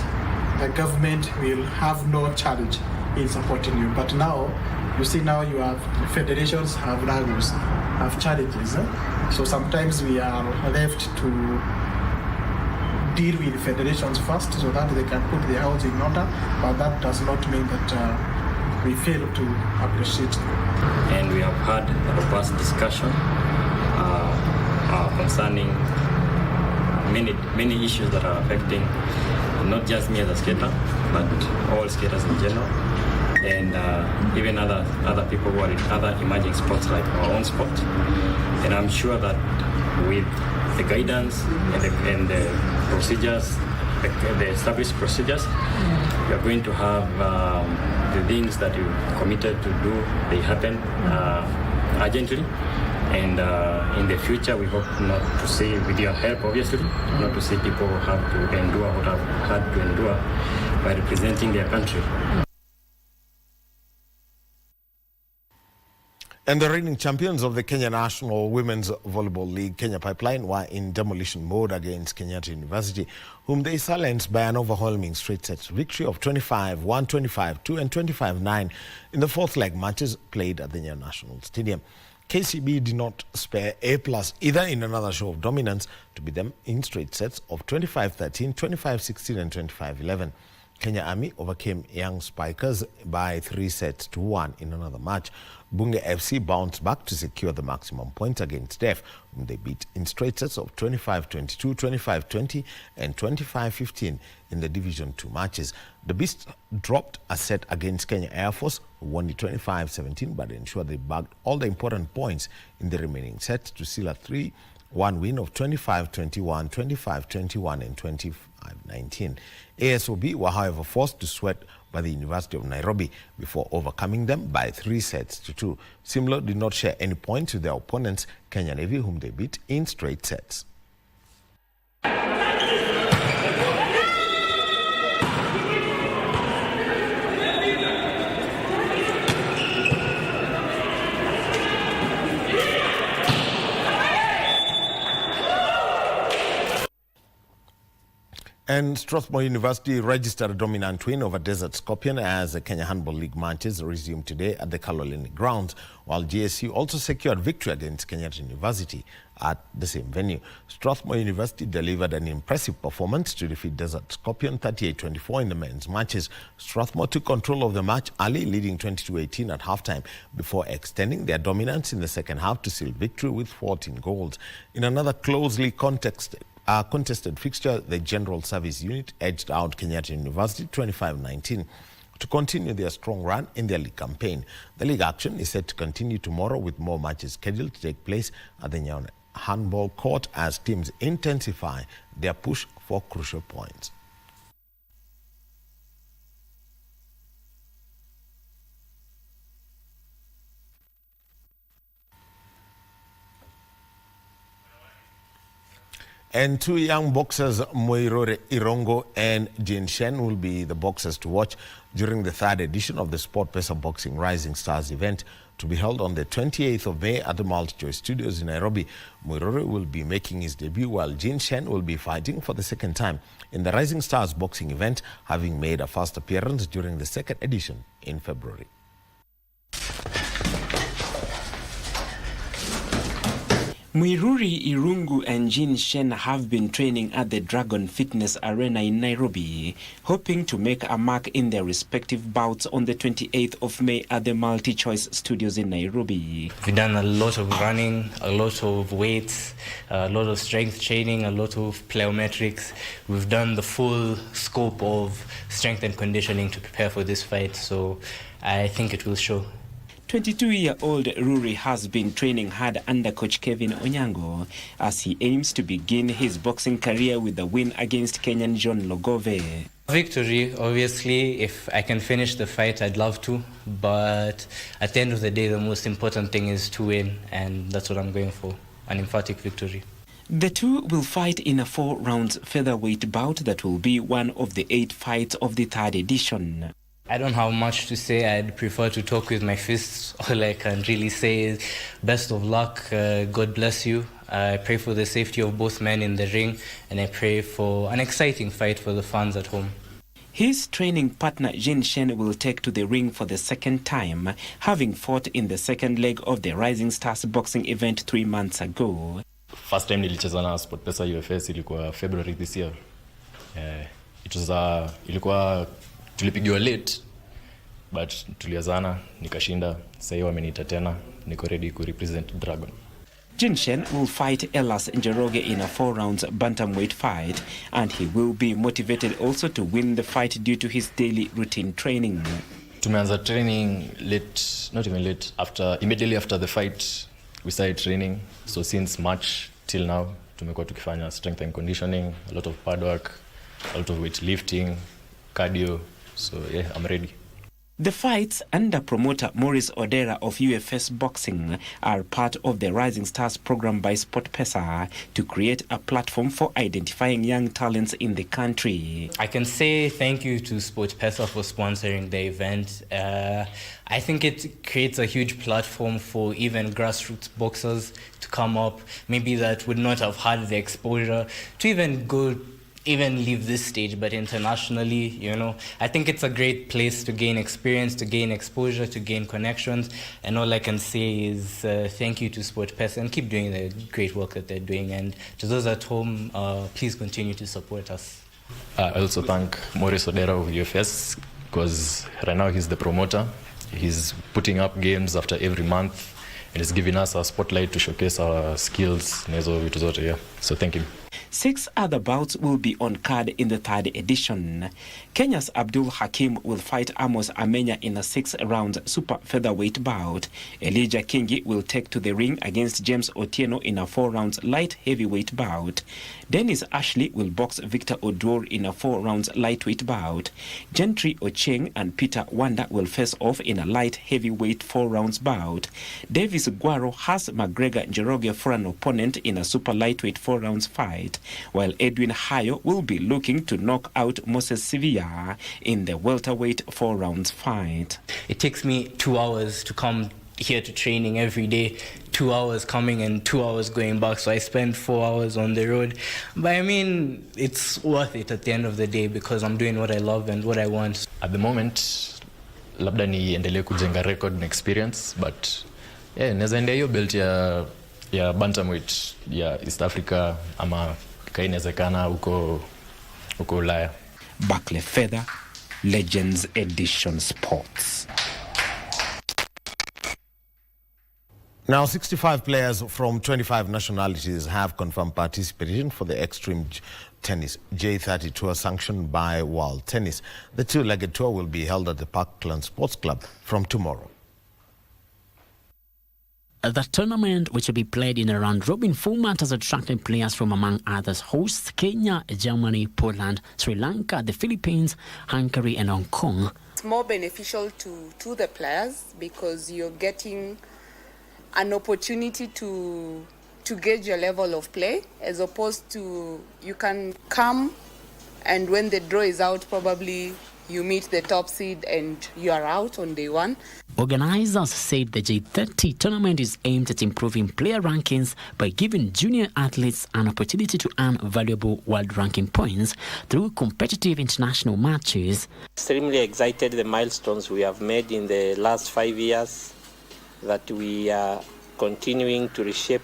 the government will have no challenge in supporting you. But now, you see now you have federations have rules, have challenges. So sometimes we are left to deal with federations first so that they can put their house in order, but that does not mean that we fail to appreciate them. And we have had a robust discussion concerning many issues that are affecting not just me as a skater, but all skaters in general, and even other people who are in other emerging sports like our own sport. And I'm sure that with the guidance and the procedures, the established procedures, we are going to have the things that you committed to do, they happen urgently. And in the future, we hope not to see, with your help obviously, not to see people have to endure what have had to endure by representing their country. And the reigning champions of the Kenya National Women's Volleyball League, Kenya Pipeline, were in demolition mode against Kenyatta University, whom they silenced by an overwhelming straight set victory of 25-1, 25-2 and 25-9 in the fourth leg matches played at the Nyayo National Stadium. KCB did not spare A+ either in another show of dominance to beat them in straight sets of 25-13, 25-16 and 25-11. Kenya Army overcame Young Spikers by 3-1 in another match. Bunge FC bounced back to secure the maximum points against DEF, whom they beat in straight sets of 25-22, 25-20 and 25-15 in the Division 2 matches. The Beasts dropped a set against Kenya Air Force, who won the 25-17, but ensured they bagged all the important points in the remaining sets to seal a 3-1 win of 25-21, 25-21 and 25-19. ASOB were, however, forced to sweat by the University of Nairobi before overcoming them by 3-2. Simlo did not share any points with their opponents, Kenya Navy, whom they beat in straight sets. And Strathmore University registered a dominant win over Desert Scorpion as the Kenya Handball League matches resumed today at the Kaloleni grounds, while GSU also secured victory against Kenyatta University at the same venue. Strathmore University delivered an impressive performance to defeat Desert Scorpion 38-24 in the men's matches. Strathmore took control of the match early, leading 22-18 at halftime, before extending their dominance in the second half to seal victory with 14 goals. In another closely contested fixture, the General Service Unit edged out Kenyatta University 25-19 to continue their strong run in their league campaign. The league action is set to continue tomorrow, with more matches scheduled to take place at the Nyayo Handball Court as teams intensify their push for crucial points. And two young boxers, Moirore Irongo and Jin Shen, will be the boxers to watch during the third edition of the Sport Pesa Boxing Rising Stars event, to be held on the 28th of May at the MultiChoice Studios in Nairobi. Moirore will be making his debut, while Jin Shen will be fighting for the second time in the Rising Stars boxing event, having made a first appearance during the second edition in February. Muiruri Irungu and Jean Shen have been training at the Dragon Fitness Arena in Nairobi, hoping to make a mark in their respective bouts on the 28th of May at the Multi-Choice Studios in Nairobi. We've done a lot of running, a lot of weights, a lot of strength training, a lot of plyometrics. We've done the full scope of strength and conditioning to prepare for this fight, so I think it will show. 22-year-old Ruri has been training hard under coach Kevin Onyango as he aims to begin his boxing career with a win against Kenyan John Logove. Victory, obviously, if I can finish the fight, I'd love to. But at the end of the day, the most important thing is to win, and that's what I'm going for, an emphatic victory. The two will fight in a 4-round featherweight bout that will be one of the 8 fights of the 3rd edition. I don't have much to say. I'd prefer to talk with my fists. All I can really say is best of luck. God bless you. I pray for the safety of both men in the ring, and I pray for an exciting fight for the fans at home. His training partner Jean Shen will take to the ring for the 2nd time, having fought in the 2nd leg of the Rising Stars boxing event 3 months ago. First time nilicheza na SportPesa UFS ilikuwa February this year. Ilikuwa tulipigiwa late, but tuliazana, nikashinda. Sasa hiyo wameniita tena, niko ready to represent Dragon. Jinshen will fight Elas Njoroge in a 4-round bantamweight fight, and he will be motivated also to win the fight due to his daily routine training. Tumeanza training late, not even late, immediately after the fight, we started training. So since March till now, tumekuwa tukifanya strength and conditioning, a lot of pad work, a lot of weightlifting, cardio. So yeah, I'm ready. The fights under promoter Maurice Odera of UFS Boxing are part of the Rising Stars program by SportPesa to create a platform for identifying young talents in the country. I can say thank you to SportPesa for sponsoring the event. I think it creates a huge platform for even grassroots boxers to come up, maybe that would not have had the exposure to even leave this stage, but internationally, you know, I think it's a great place to gain experience, to gain exposure, to gain connections. And all I can say is thank you to SportPesa and keep doing the great work that they're doing. And to those at home, please continue to support us. I also thank Maurice Odera of UFS because right now he's the promoter. He's putting up games after every month and he's giving us a spotlight to showcase our skills. So thank you. 6 other bouts will be on card in the 3rd edition. Kenya's Abdul Hakim will fight Amos Amenya in a 6-round super featherweight bout. Elijah Kingi will take to the ring against James Otieno in a 4-round light heavyweight bout. Dennis Ashley will box Victor Oduor in a 4-round lightweight bout. Gentry Ocheng and Peter Wanda will face off in a light heavyweight 4-rounds bout. Davis Guaro has McGregor Njoroge for an opponent in a super lightweight 4-rounds fight, while Edwin Hayo will be looking to knock out Moses Sevilla in the welterweight 4-rounds fight. It takes me 2 hours to come here to training every day, 2 hours coming and 2 hours going back, so I spend 4 hours on the road. But I mean, it's worth it at the end of the day because I'm doing what I love and what I want. At the moment, labda niendelee kujenga record and experience, but yeah, naweza endea hiyo belt ya bantamweight ya East Africa ama kainezekana huko Ulaya. Buckley Feather, Legends Edition Sports. Now, 65 players from 25 nationalities have confirmed participation for the Extreme Tennis J30 Tour sanctioned by World Tennis. The 2-legged tour will be held at the Parkland Sports Club from tomorrow. The tournament, which will be played in a round-robin format, has attracted players from, among others, hosts Kenya, Germany, Poland, Sri Lanka, the Philippines, Hungary and Hong Kong. It's more beneficial to the players because you're getting an opportunity to gauge your level of play, as opposed to you can come and when the draw is out, probably you meet the top seed and you are out on day one. Organizers said the J30 tournament is aimed at improving player rankings by giving junior athletes an opportunity to earn valuable world ranking points through competitive international matches. Extremely excited the milestones we have made in the last 5 years, that we are continuing to reshape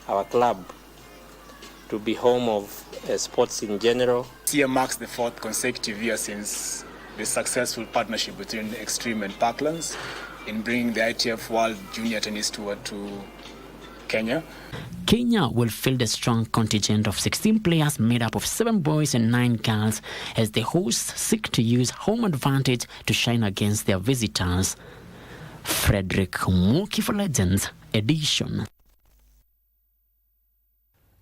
our club to be home of sports in general. This year marks the 4th consecutive year since the successful partnership between Extreme and Parklands in bringing the ITF World Junior Tennis Tour to Kenya. Kenya will field a strong contingent of 16 players made up of 7 boys and 9 girls as the hosts seek to use home advantage to shine against their visitors. Frederick Muki for Legends Edition.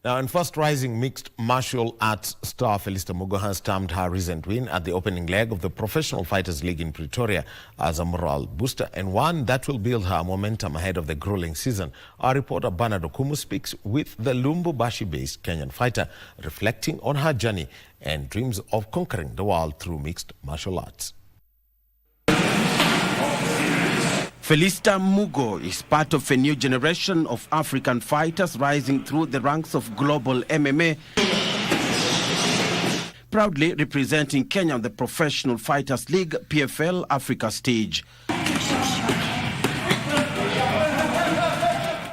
Now, in first rising mixed martial arts star Felista Mugo has stamped her recent win at the opening leg of the Professional Fighters League in Pretoria as a morale booster and one that will build her momentum ahead of the grueling season. Our reporter Bernard Okumu speaks with the Lubumbashi-based Kenyan fighter, reflecting on her journey and dreams of conquering the world through mixed martial arts. Felista Mugo is part of a new generation of African fighters rising through the ranks of global MMA, proudly representing Kenya on the Professional Fighters League PFL Africa stage.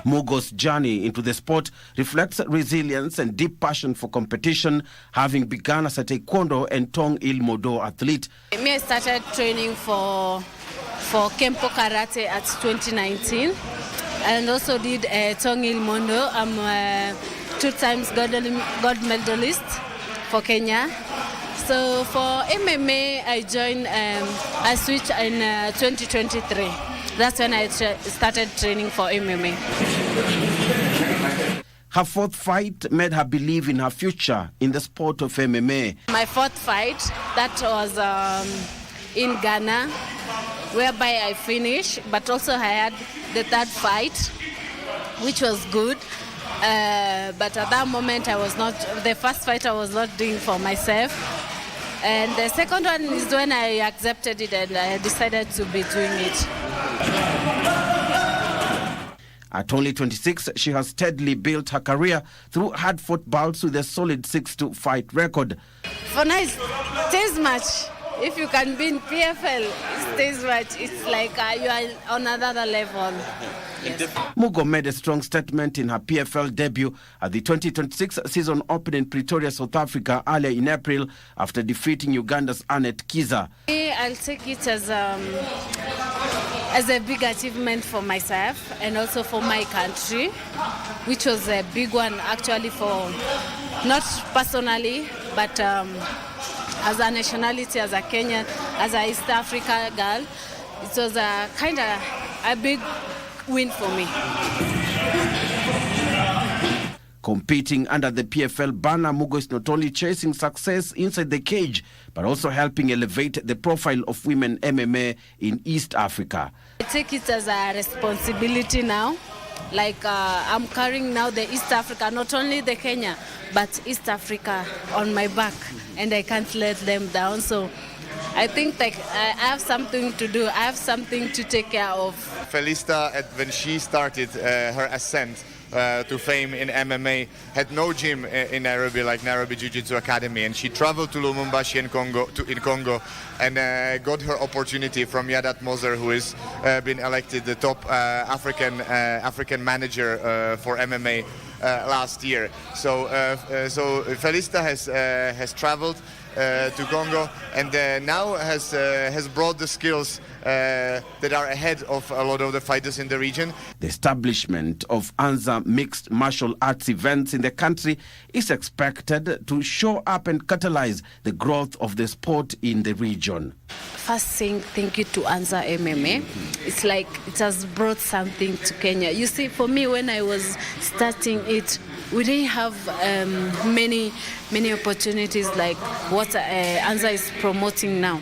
Mugo's journey into the sport reflects resilience and deep passion for competition, having begun as a taekwondo and Tong Il Modo athlete. I started training for Kempo Karate at 2019 and also did Tong Il Mondo. I'm a 2 times gold medalist for Kenya. So for MMA, I switched in 2023. That's when I started training for MMA. Her 4th fight made her believe in her future in the sport of MMA. My 4th fight, that was in Ghana, whereby I finished, but also I had the 3rd fight, which was good. But at that moment, the first fight I was not doing for myself. And the 2nd one is when I accepted it and I decided to be doing it. At only 26, she has steadily built her career through hard-fought bouts with a solid 6-2 fight record. For now, it stays much. If you can be in PFL, it stays much. It's like you are on another level. Yes. Mugo made a strong statement in her PFL debut at the 2026 season open in Pretoria, South Africa earlier in April after defeating Uganda's Annette Kiza. I'll take it as a big achievement for myself and also for my country, which was a big one actually for, not personally, but as a nationality, as a Kenyan, as a East Africa girl. It was a kind of a big win for me. Competing under the PFL banner, Mugo is not only chasing success inside the cage, but also helping elevate the profile of women MMA in East Africa. I take it as a responsibility now. Like I'm carrying now the East Africa, not only the Kenya, but East Africa on my back, and I can't let them down. So I think like I have something to do. I have something to take care of. Felista, when she started her ascent to fame in MMA, had no gym in Nairobi, like Nairobi Jiu-Jitsu Academy, and she traveled to Lubumbashi in Congo and got her opportunity from Yadat Moser, who has been elected the top African manager for MMA last year. So Felista has traveled to Congo and now has brought the skills that are ahead of a lot of the fighters in the region. The establishment of ANZA mixed martial arts events in the country is expected to show up and catalyze the growth of the sport in the region. First saying thank you to ANZA MMA. It's like it has brought something to Kenya. You see, for me, when I was starting it, we didn't have many opportunities like what ANZA is promoting now.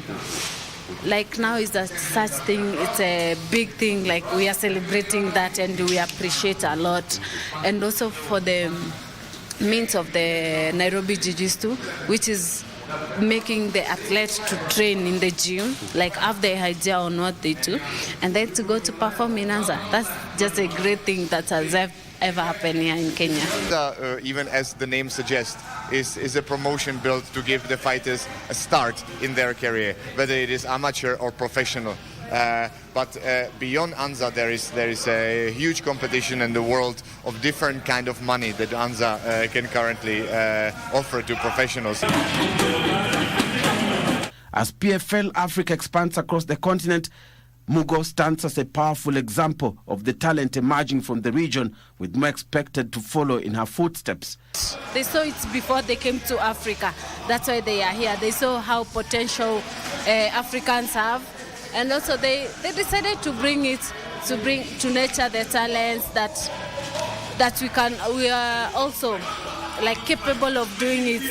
Like now is that such thing, it's a big thing, like we are celebrating that and we appreciate a lot. And also for the means of the Nairobi Jiu-Jitsu, which is making the athletes to train in the gym, like have the idea on what they do, and then to go to perform in ANZA. That's just a great thing that has ever happened here in Kenya. Even as the name suggests, is a promotion built to give the fighters a start in their career, whether it is amateur or professional. But beyond ANZA, there is a huge competition in the world of different kind of money that ANZA can currently offer to professionals. As PFL Africa expands across the continent, Mugo stands as a powerful example of the talent emerging from the region, with more expected to follow in her footsteps. They saw it before they came to Africa. That's why they are here. They saw how potential Africans have. And also they decided to bring to nurture their talents that we are also capable of doing it.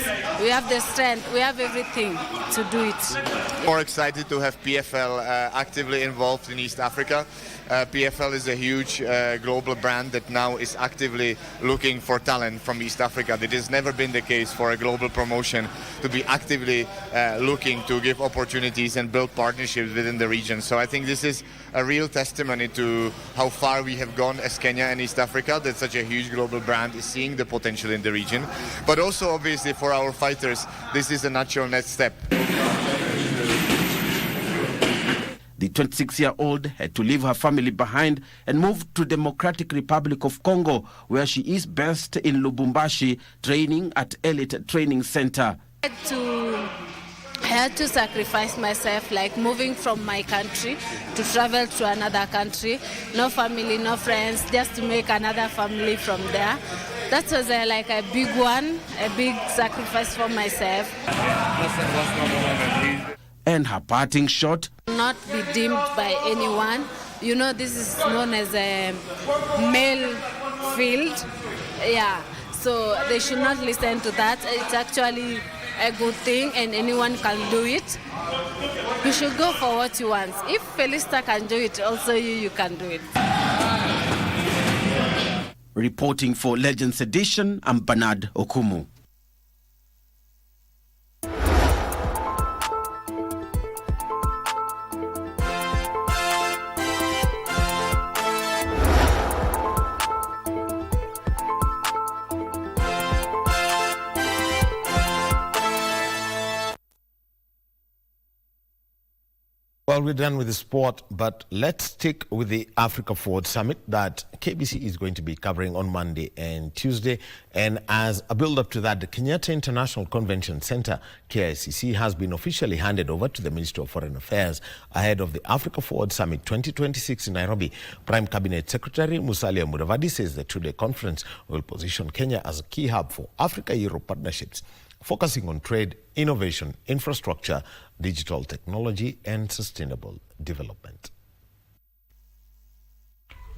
We have the strength, we have everything to do it. More excited to have PFL actively involved in East Africa. PFL is a huge global brand that now is actively looking for talent from East Africa. That has never been the case for a global promotion to be actively looking to give opportunities and build partnerships within the region. So I think this is a real testimony to how far we have gone as Kenya and East Africa, that such a huge global brand is seeing the potential in the region. But also obviously for our fighters, this is a natural next step. The 26-year-old had to leave her family behind and move to Democratic Republic of Congo, where she is based in Lubumbashi, training at Elite Training Center. I had to sacrifice myself, like moving from my country to travel to another country. No family, no friends, just to make another family from there. That was like a big one, a big sacrifice for myself. And her parting shot: not be deemed by anyone. You know, this is known as a male field. Yeah, so they should not listen to that. It's actually a good thing and anyone can do it. You should go for what you want. If Felista can do it, also you can do it. Reporting for Legends Edition, I'm Bernard Okumu. Well, we're done with the sport, but let's stick with the Africa Forward Summit that KBC is going to be covering on Monday and Tuesday. And as a build-up to that, the Kenyatta International Convention Center, KICC, has been officially handed over to the Ministry of Foreign Affairs ahead of the Africa Forward Summit 2026 in Nairobi. Prime Cabinet Secretary Musalia Mudavadi says the two-day conference will position Kenya as a key hub for Africa-Europe partnerships, focusing on trade, innovation, infrastructure, digital technology, and sustainable development.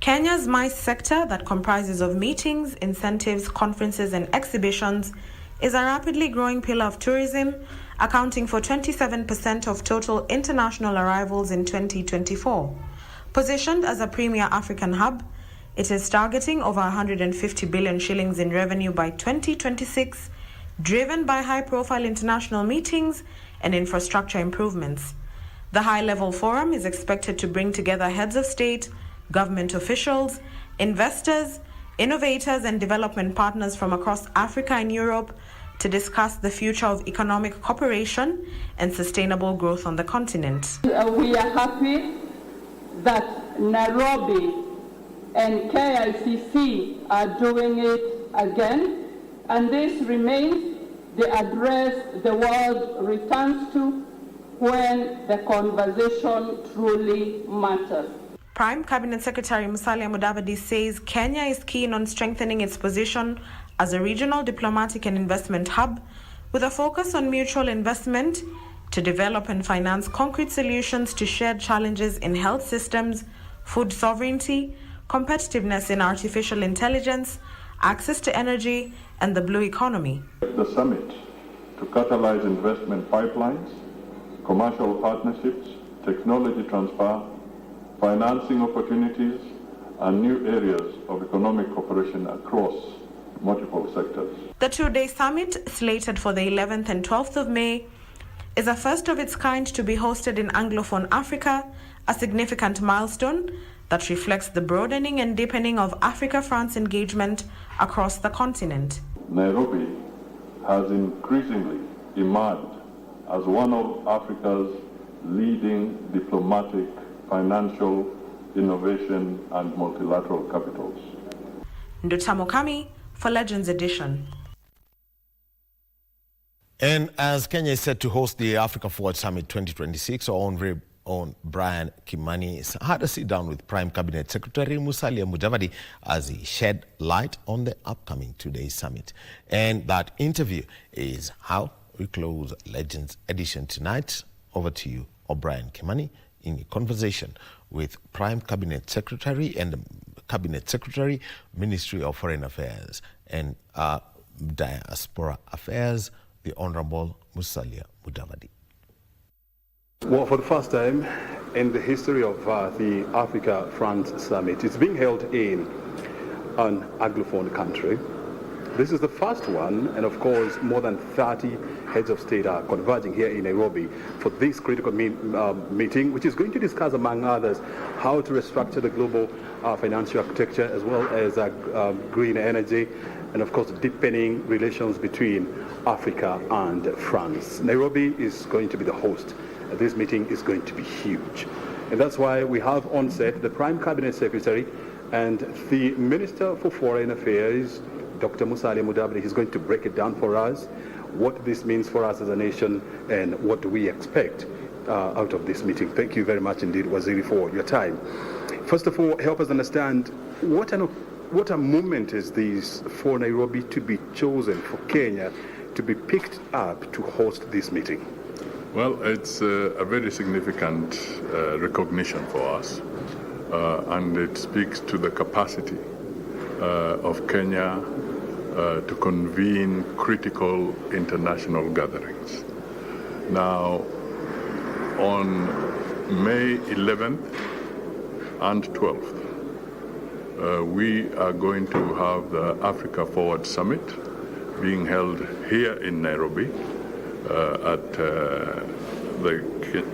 Kenya's MICE sector, that comprises of meetings, incentives, conferences, and exhibitions, is a rapidly growing pillar of tourism, accounting for 27% of total international arrivals in 2024. Positioned as a premier African hub, it is targeting over 150 billion shillings in revenue by 2026, driven by high-profile international meetings and infrastructure improvements. The high-level forum is expected to bring together heads of state, government officials, investors, innovators, and development partners from across Africa and Europe to discuss the future of economic cooperation and sustainable growth on the continent. We are happy that Nairobi and KICC are doing it again, and this remains the address the world returns to when the conversation truly matters. Prime Cabinet Secretary Musalia Mudavadi says Kenya is keen on strengthening its position as a regional diplomatic and investment hub, with a focus on mutual investment to develop and finance concrete solutions to shared challenges in health systems, food sovereignty, competitiveness in artificial intelligence, access to energy, and the blue economy. The summit to catalyze investment pipelines, commercial partnerships, technology transfer, financing opportunities, and new areas of economic cooperation across multiple sectors. The two-day summit, slated for the 11th and 12th of May, is a first of its kind to be hosted in Anglophone Africa, a significant milestone that reflects the broadening and deepening of Africa-France engagement across the continent. Nairobi has increasingly emerged as one of Africa's leading diplomatic financial, innovation, and multilateral capitals. Ndutamo Kami for Legends Edition. And as Kenya is set to host the Africa Forward Summit 2026, our own very own Brian Kimani had a sit down with Prime Cabinet Secretary Musalia Mudavadi as he shed light on the upcoming two-day summit. And that interview is how we close Legends Edition tonight. Over to you, Brian Kimani, in a conversation with Prime Cabinet Secretary and Cabinet Secretary, Ministry of Foreign Affairs and Diaspora Affairs, the Honorable Musalia Mudavadi. Well, for the first time in the history of the Africa France Summit, it's being held in an Anglophone country. This is the first one, and of course, more than 30 heads of state are converging here in Nairobi for this critical meeting, which is going to discuss, among others, how to restructure the global financial architecture, as well as green energy, and of course, deepening relations between Africa and France. Nairobi is going to be the host. This meeting is going to be huge. And that's why we have on set the Prime Cabinet Secretary and the Minister for Foreign Affairs, Dr. Musalia Mudavadi. He's going to break it down for us, what this means for us as a nation, and what do we expect out of this meeting. Thank you very much indeed, Waziri, for your time. First of all, help us understand what a moment is this for Nairobi to be chosen, for Kenya to be picked up to host this meeting? Well, it's a very significant recognition for us, and it speaks to the capacity of Kenya to convene critical international gatherings. Now, on May 11th and 12th, we are going to have the Africa Forward Summit being held here in Nairobi at the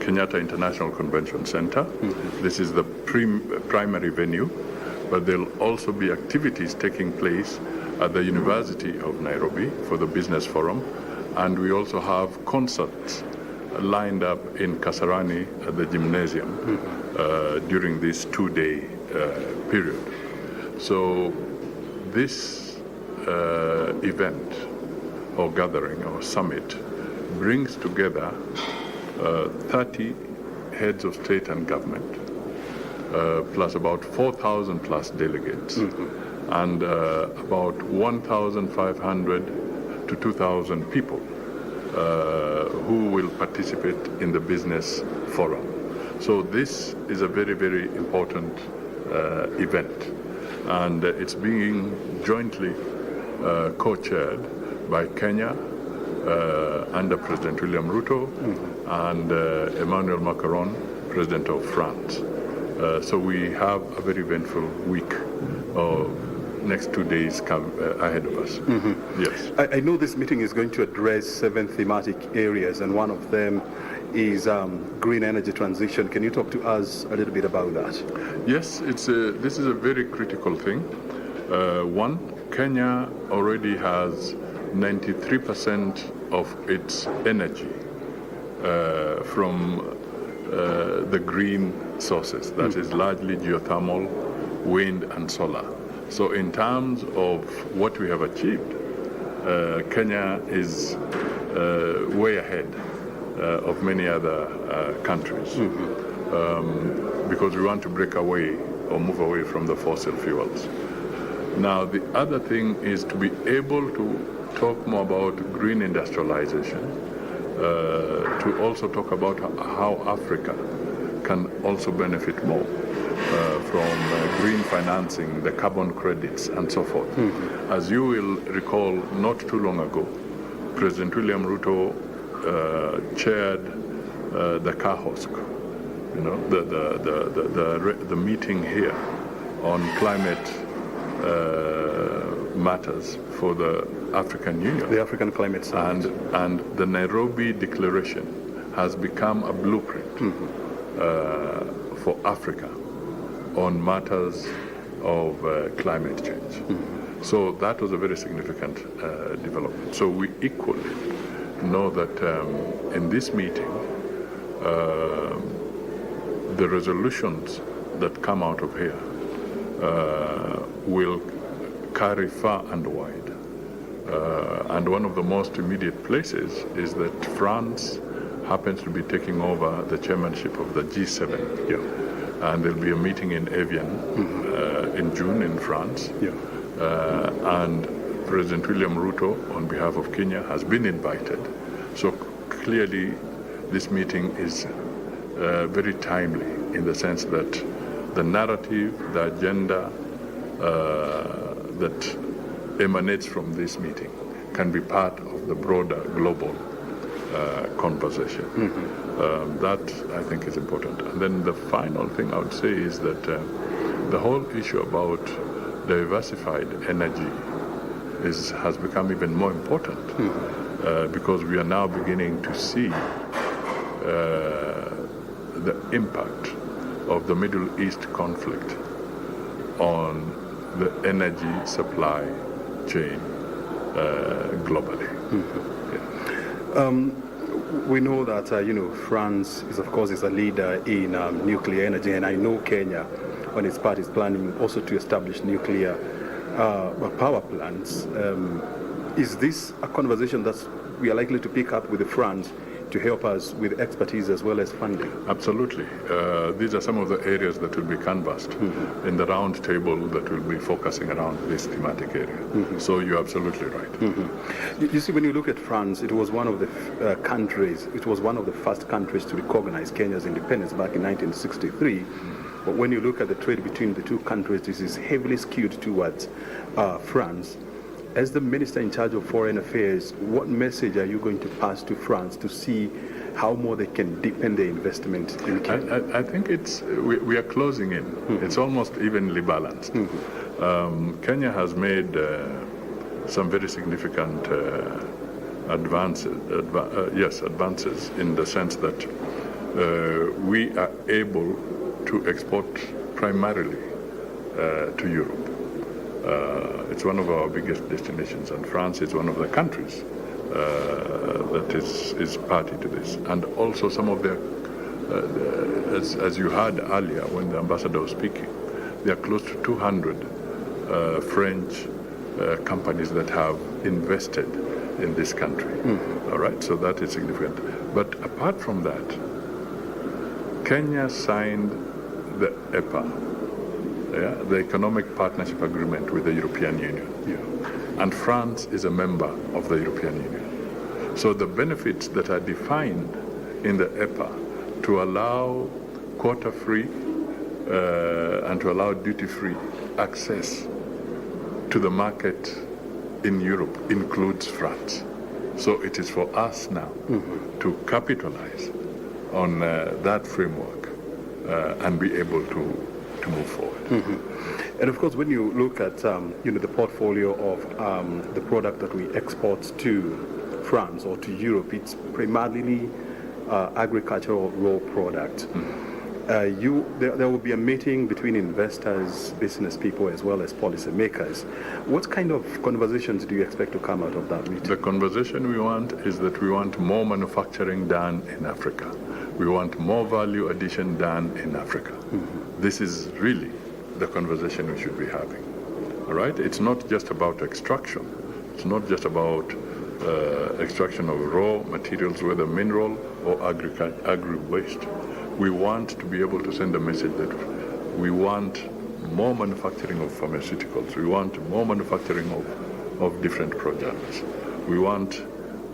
Kenyatta International Convention Center. This is the primary venue, but there'll also be activities taking place at the University of Nairobi for the Business Forum, and we also have concerts lined up in Kasarani at the gymnasium during this two-day period. So this event or gathering or summit brings together 30 heads of state and government, plus about 4,000 plus delegates, and about 1,500 to 2,000 people who will participate in the business forum. So this is a very, very important event, and it's being jointly co-chaired by Kenya under President William Ruto and Emmanuel Macron, President of France. So we have a very eventful week. Next 2 days come ahead of us. Yes. I know this meeting is going to address 7 thematic areas, and one of them is green energy transition. Can you talk to us a little bit about that? Yes, this is a very critical thing. One, Kenya already has 93% of its energy from the green sources. That is largely geothermal, wind, and solar. So in terms of what we have achieved, Kenya is way ahead of many other countries because we want to break away or move away from the fossil fuels. Now, the other thing is to be able to talk more about green industrialization, to also talk about how Africa can also benefit more from green financing, the carbon credits, and so forth. As you will recall, not too long ago, President William Ruto chaired the KAHOSK, the meeting here on climate matters for the African Union. The African Climate Summit. And the Nairobi Declaration has become a blueprint for Africa on matters of climate change. So that was a very significant development. So we equally know that in this meeting, the resolutions that come out of here will carry far and wide. And one of the most immediate places is that France happens to be taking over the chairmanship of the G7. And there'll be a meeting in Evian in June in France. And President William Ruto, on behalf of Kenya, has been invited. So clearly, this meeting is very timely in the sense that the narrative, the agenda that emanates from this meeting can be part of the broader global conversation. That, I think, is important. And then the final thing I would say is that the whole issue about diversified energy has become even more important because we are now beginning to see the impact of the Middle East conflict on the energy supply chain globally. We know that France is, of course, is a leader in nuclear energy, and I know Kenya, on its part, is planning also to establish nuclear power plants. Is this a conversation that we are likely to pick up with France to help us with expertise as well as funding? Absolutely. These are some of the areas that will be canvassed in the round table that will be focusing around this thematic area. So you're absolutely right. You see, when you look at France, it was one of the countries, it was one of the first countries to recognize Kenya's independence back in 1963. But when you look at the trade between the two countries, this is heavily skewed towards France. As the Minister in charge of Foreign Affairs, what message are you going to pass to France to see how more they can deepen their investment in Kenya? I think we are closing in. It's almost evenly balanced. Kenya has made some very significant advances in the sense that we are able to export primarily to Europe. It's one of our biggest destinations, and France is one of the countries that is party to this. And also some of their, as you heard earlier when the ambassador was speaking, there are close to 200 French companies that have invested in this country. All right, so that is significant. But apart from that, Kenya signed the EPA, the Economic Partnership Agreement with the European Union. And France is a member of the European Union. So the benefits that are defined in the EPA to allow quota-free and to allow duty-free access to the market in Europe includes France. So it is for us now to capitalize on that framework and be able to move forward. And of course, when you look at the portfolio of the product that we export to France or to Europe, it's primarily agricultural raw product. There will be a meeting between investors, business people, as well as policymakers. What kind of conversations do you expect to come out of that meeting? The conversation we want is that we want more manufacturing done in Africa. We want more value addition done in Africa. This is really the conversation we should be having. All right? It's not just about extraction. It's not just about extraction of raw materials, whether mineral or agri-waste. We want to be able to send a message that we want more manufacturing of pharmaceuticals. We want more manufacturing of different products. We want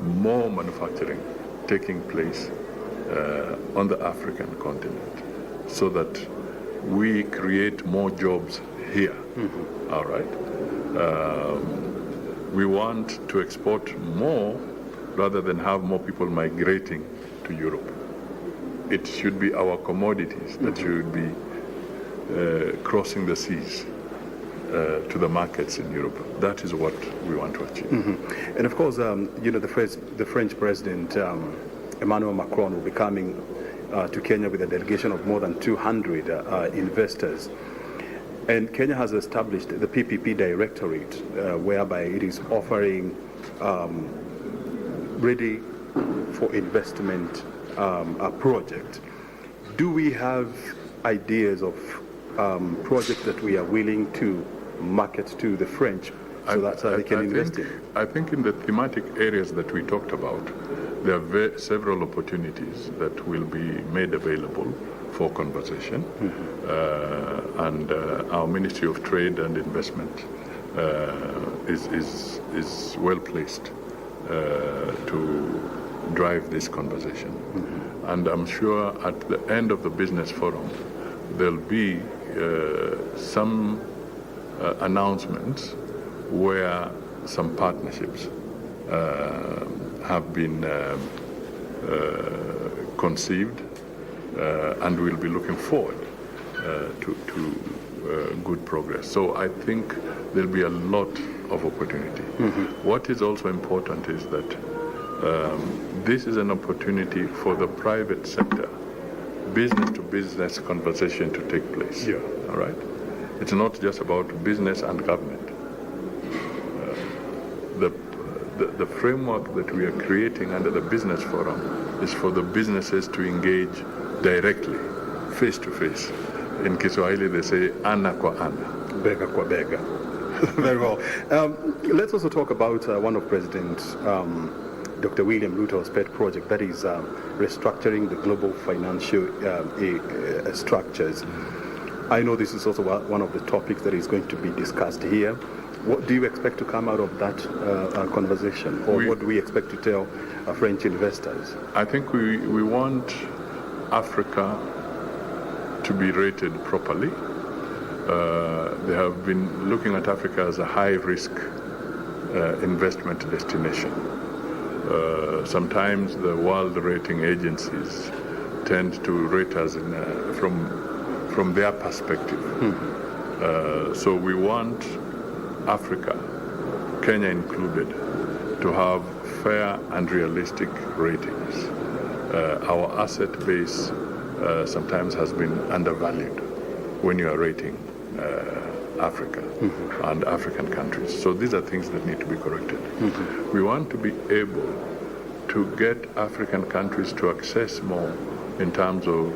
more manufacturing taking place on the African continent so that we create more jobs here. All right? We want to export more rather than have more people migrating to Europe. It should be our commodities that should be crossing the seas to the markets in Europe. That is what we want to achieve. And of course, the French President Emmanuel Macron will be coming to Kenya with a delegation of more than 200 investors. And Kenya has established the PPP Directorate, whereby it is offering ready for investment a project. do we have ideas of projects that we are willing to market to the French so that they can invest in? I think in the thematic areas that we talked about, there are several opportunities that will be made available for conversation. And our Ministry of Trade and Investment is well placed to drive this conversation. And I'm sure at the end of the business forum, there'll be some announcements where some partnerships have been conceived, and we'll be looking forward to good progress. So I think there'll be a lot of opportunity. What is also important is that this is an opportunity for the private sector, business-to-business conversation to take place. All right? It's not just about business and government. The framework that we are creating under the business forum is for the businesses to engage directly, face to face. In Kiswahili they say ana kwa ana. Bega kwa bega. Very well. Let's also talk about one of President Dr. William Ruto's pet project, that is restructuring the global financial structures. I know this is also one of the topics that is going to be discussed here. What do you expect to come out of that conversation, or what do we expect to tell French investors? I think we want Africa to be rated properly. They have been looking at Africa as a high-risk investment destination. Sometimes the world rating agencies tend to rate us from their perspective. So we want Africa, Kenya included, to have fair and realistic ratings. Our asset base sometimes has been undervalued when you are rating Africa and African countries. So these are things that need to be corrected. We want to be able to get African countries to access more in terms of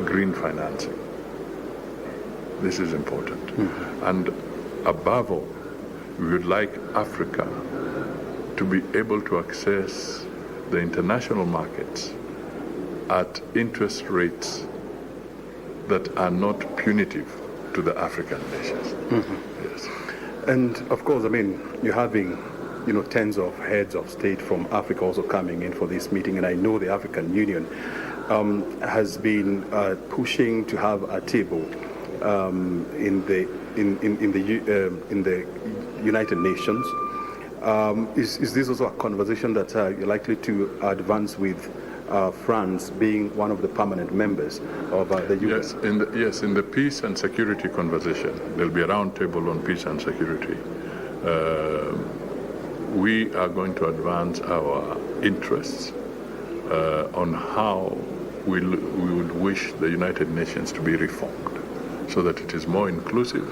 green financing. This is important. And above all, we would like Africa to be able to access the international markets at interest rates that are not punitive to the African nations. Yes. And of course, I mean, you're having, tens of heads of state from Africa also coming in for this meeting, and I know the African Union has been pushing to have a table in the United Nations. Is this also a conversation that you're likely to advance with France being one of the permanent members of the UN? Yes, in the peace and security conversation, there'll be a round table on peace and security. We are going to advance our interests on how we would wish the United Nations to be reformed, so that it is more inclusive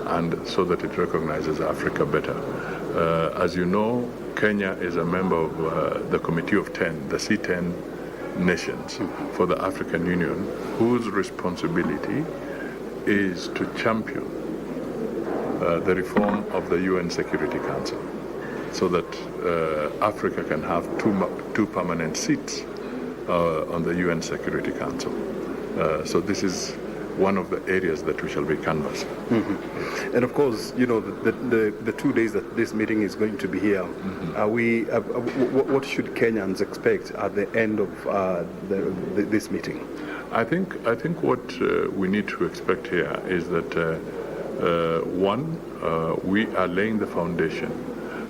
and so that it recognizes Africa better. As you know, Kenya is a member of the Committee of 10, the C10 nations for the African Union, whose responsibility is to champion the reform of the UN Security Council, so that Africa can have two permanent seats on the UN Security Council. So this is one of the areas that we shall be canvassing. And of course, the 2 days that this meeting is going to be here, what should Kenyans expect at the end of this meeting? I think what we need to expect here is that we are laying the foundation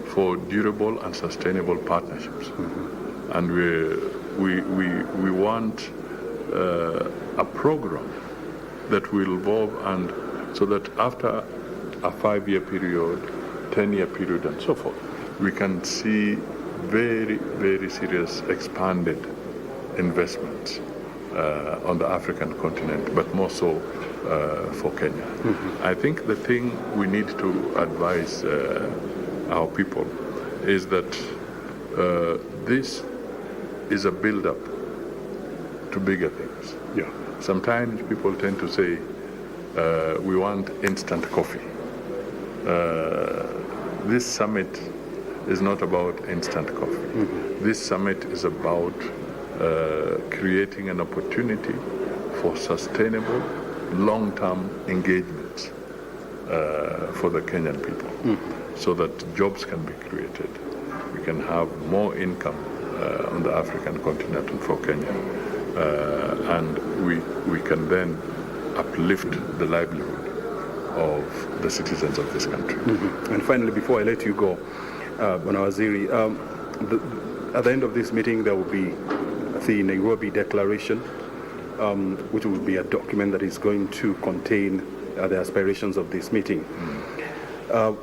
for durable and sustainable partnerships, and we want a program that will evolve, and so that after a 5-year period, 10-year period, and so forth, we can see very, very serious expanded investments on the African continent, but more so for Kenya. I think the thing we need to advise our people is that this is a build-up to bigger things. Yeah. Sometimes people tend to say, we want instant coffee. This summit is not about instant coffee. This summit is about creating an opportunity for sustainable, long-term engagements for the Kenyan people, so that jobs can be created. We can have more income on the African continent and for Kenya, and we can then uplift the livelihood of the citizens of this country. And finally, before I let you go, Bwana Waziri, at the end of this meeting there will be the Nairobi Declaration, which will be a document that is going to contain the aspirations of this meeting.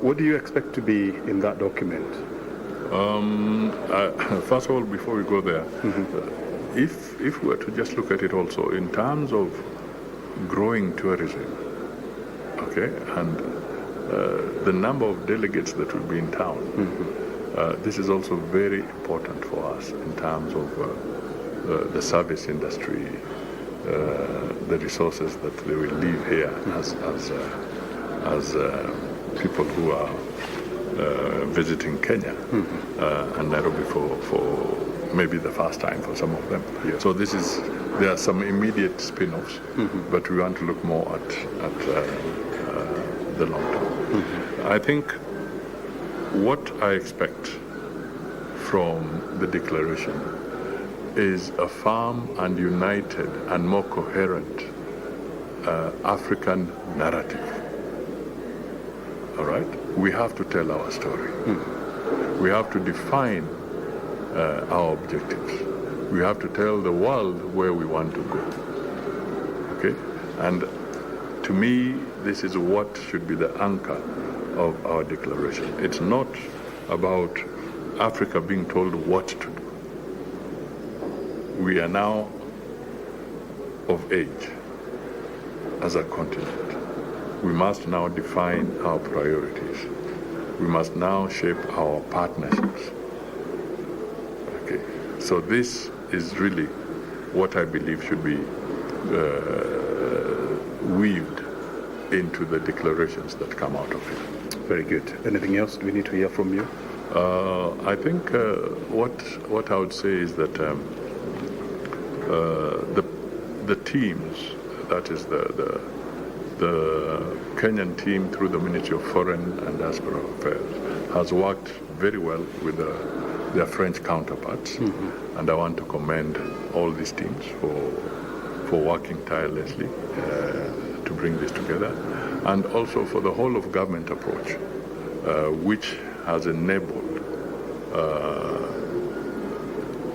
What do you expect to be in that document? First of all, before we go there, if we were to just look at it also in terms of growing tourism, okay, and the number of delegates that will be in town, this is also very important for us in terms of the service industry, the resources that they will leave here as people who are visiting Kenya and Nairobi for maybe the first time for some of them. Yeah. So there are some immediate spin-offs, but we want to look more at the long term. I think what I expect from the declaration is a firm and united and more coherent African narrative. All right? We have to tell our story. We have to define our objectives. We have to tell the world where we want to go. Okay? And to me, this is what should be the anchor of our declaration. It's not about Africa being told what to do. We are now of age as a continent. We must now define our priorities. We must now shape our partnerships. Okay, so this is really what I believe should be weaved into the declarations that come out of it. Very good. Anything else do we need to hear from you? I think what I would say is that the teams, that is the Kenyan team through the Ministry of Foreign and Diaspora Affairs, has worked very well with their French counterparts, and I want to commend all these teams for working tirelessly to bring this together, and also for the whole of government approach, which has enabled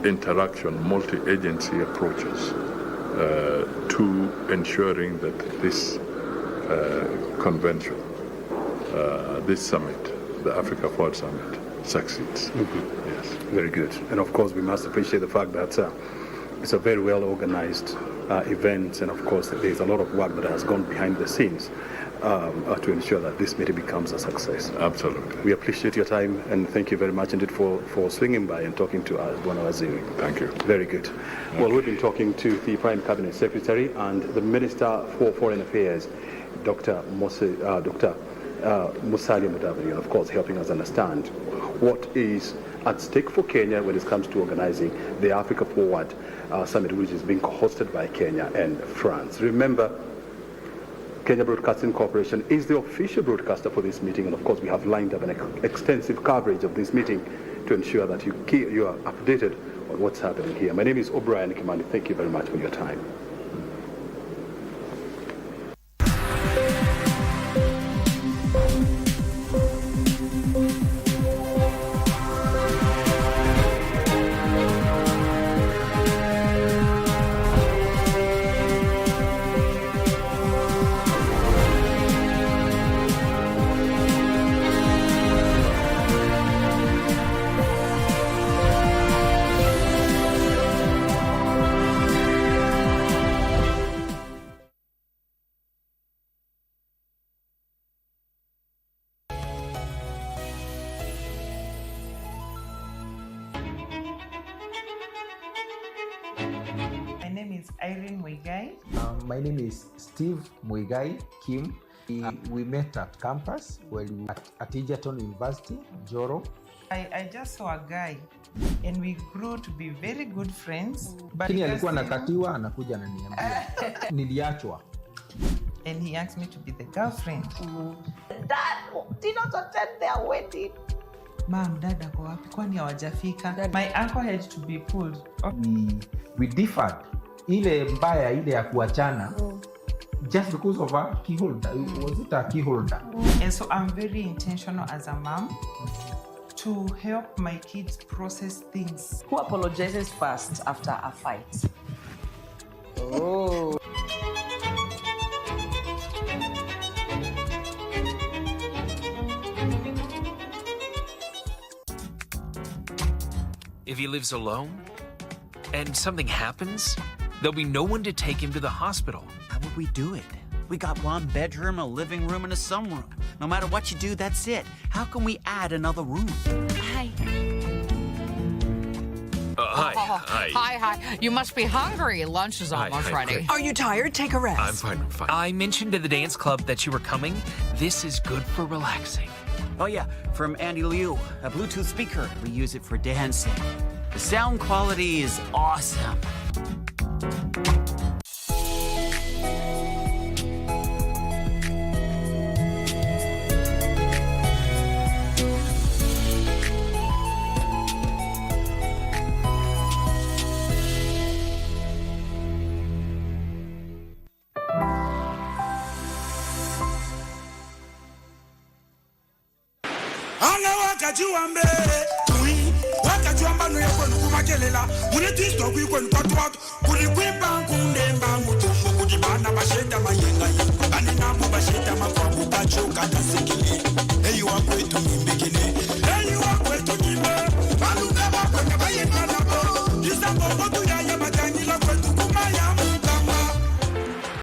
interaction, multi-agency approaches to ensuring that this convention, this summit, the Africa Forward Summit, succeeds. Yes. Very good. And of course, we must appreciate the fact that it's a very well organized event, and of course, there's a lot of work that has gone behind the scenes to ensure that this meeting becomes a success. Absolutely. We appreciate your time, and thank you very much indeed for swinging by and talking to us, Bwana Waziri. Thank you. Very good. Well, we've been talking to the Prime Cabinet Secretary and the Minister for Foreign Affairs, Dr. Musalia Mudavadi, and of course helping us understand what is at stake for Kenya when it comes to organizing the Africa Forward Summit, which is being hosted by Kenya and France. Remember, Kenya Broadcasting Corporation is the official broadcaster for this meeting, and of course we have lined up an extensive coverage of this meeting to ensure that you are updated on what's happening here. My name is O'Brien Kimani. Thank you very much for your time. is Irene Muigai. My name is Steve Muigai Kim. We met at campus while we were at Egerton University, Joro. I just saw a guy and we grew to be very good friends. Lakini alikuwa nakatiwa anakuja ananiambia niliachwa. And he asked me to be the girlfriend. Dad did not attend their wedding. Mom, Dad ako wapi? Kwani hawajafika? My ankle had to be pulled. We differed. Ile mbaya ile ya kuachana. Just because of a key holder. Was it a key holder? And so I'm very intentional as a mom to help my kids process things. Who apologizes first after a fight? Oh. If he lives alone and something happens, there'll be no one to take him to the hospital. How would we do it? We got one bedroom, a living room, and a sunroom. No matter what you do, that's it. How can we add another room? Hi. Hi. You must be hungry. Lunch is almost ready. Great. Are you tired? Take a rest. I'm fine. I mentioned to the dance club that you were coming. This is good for relaxing. Oh yeah, from Andy Liu, a Bluetooth speaker. We use it for dancing. The sound quality is awesome. wakajua mbele kui wakajua mbano yako nukumakelela mune tisto kwikweni kwatu kulikwimba kundemba mutumbu kudibana mashenda mayenga bane nambo bashenda makwabu bachoka tasekele eyi wakwetu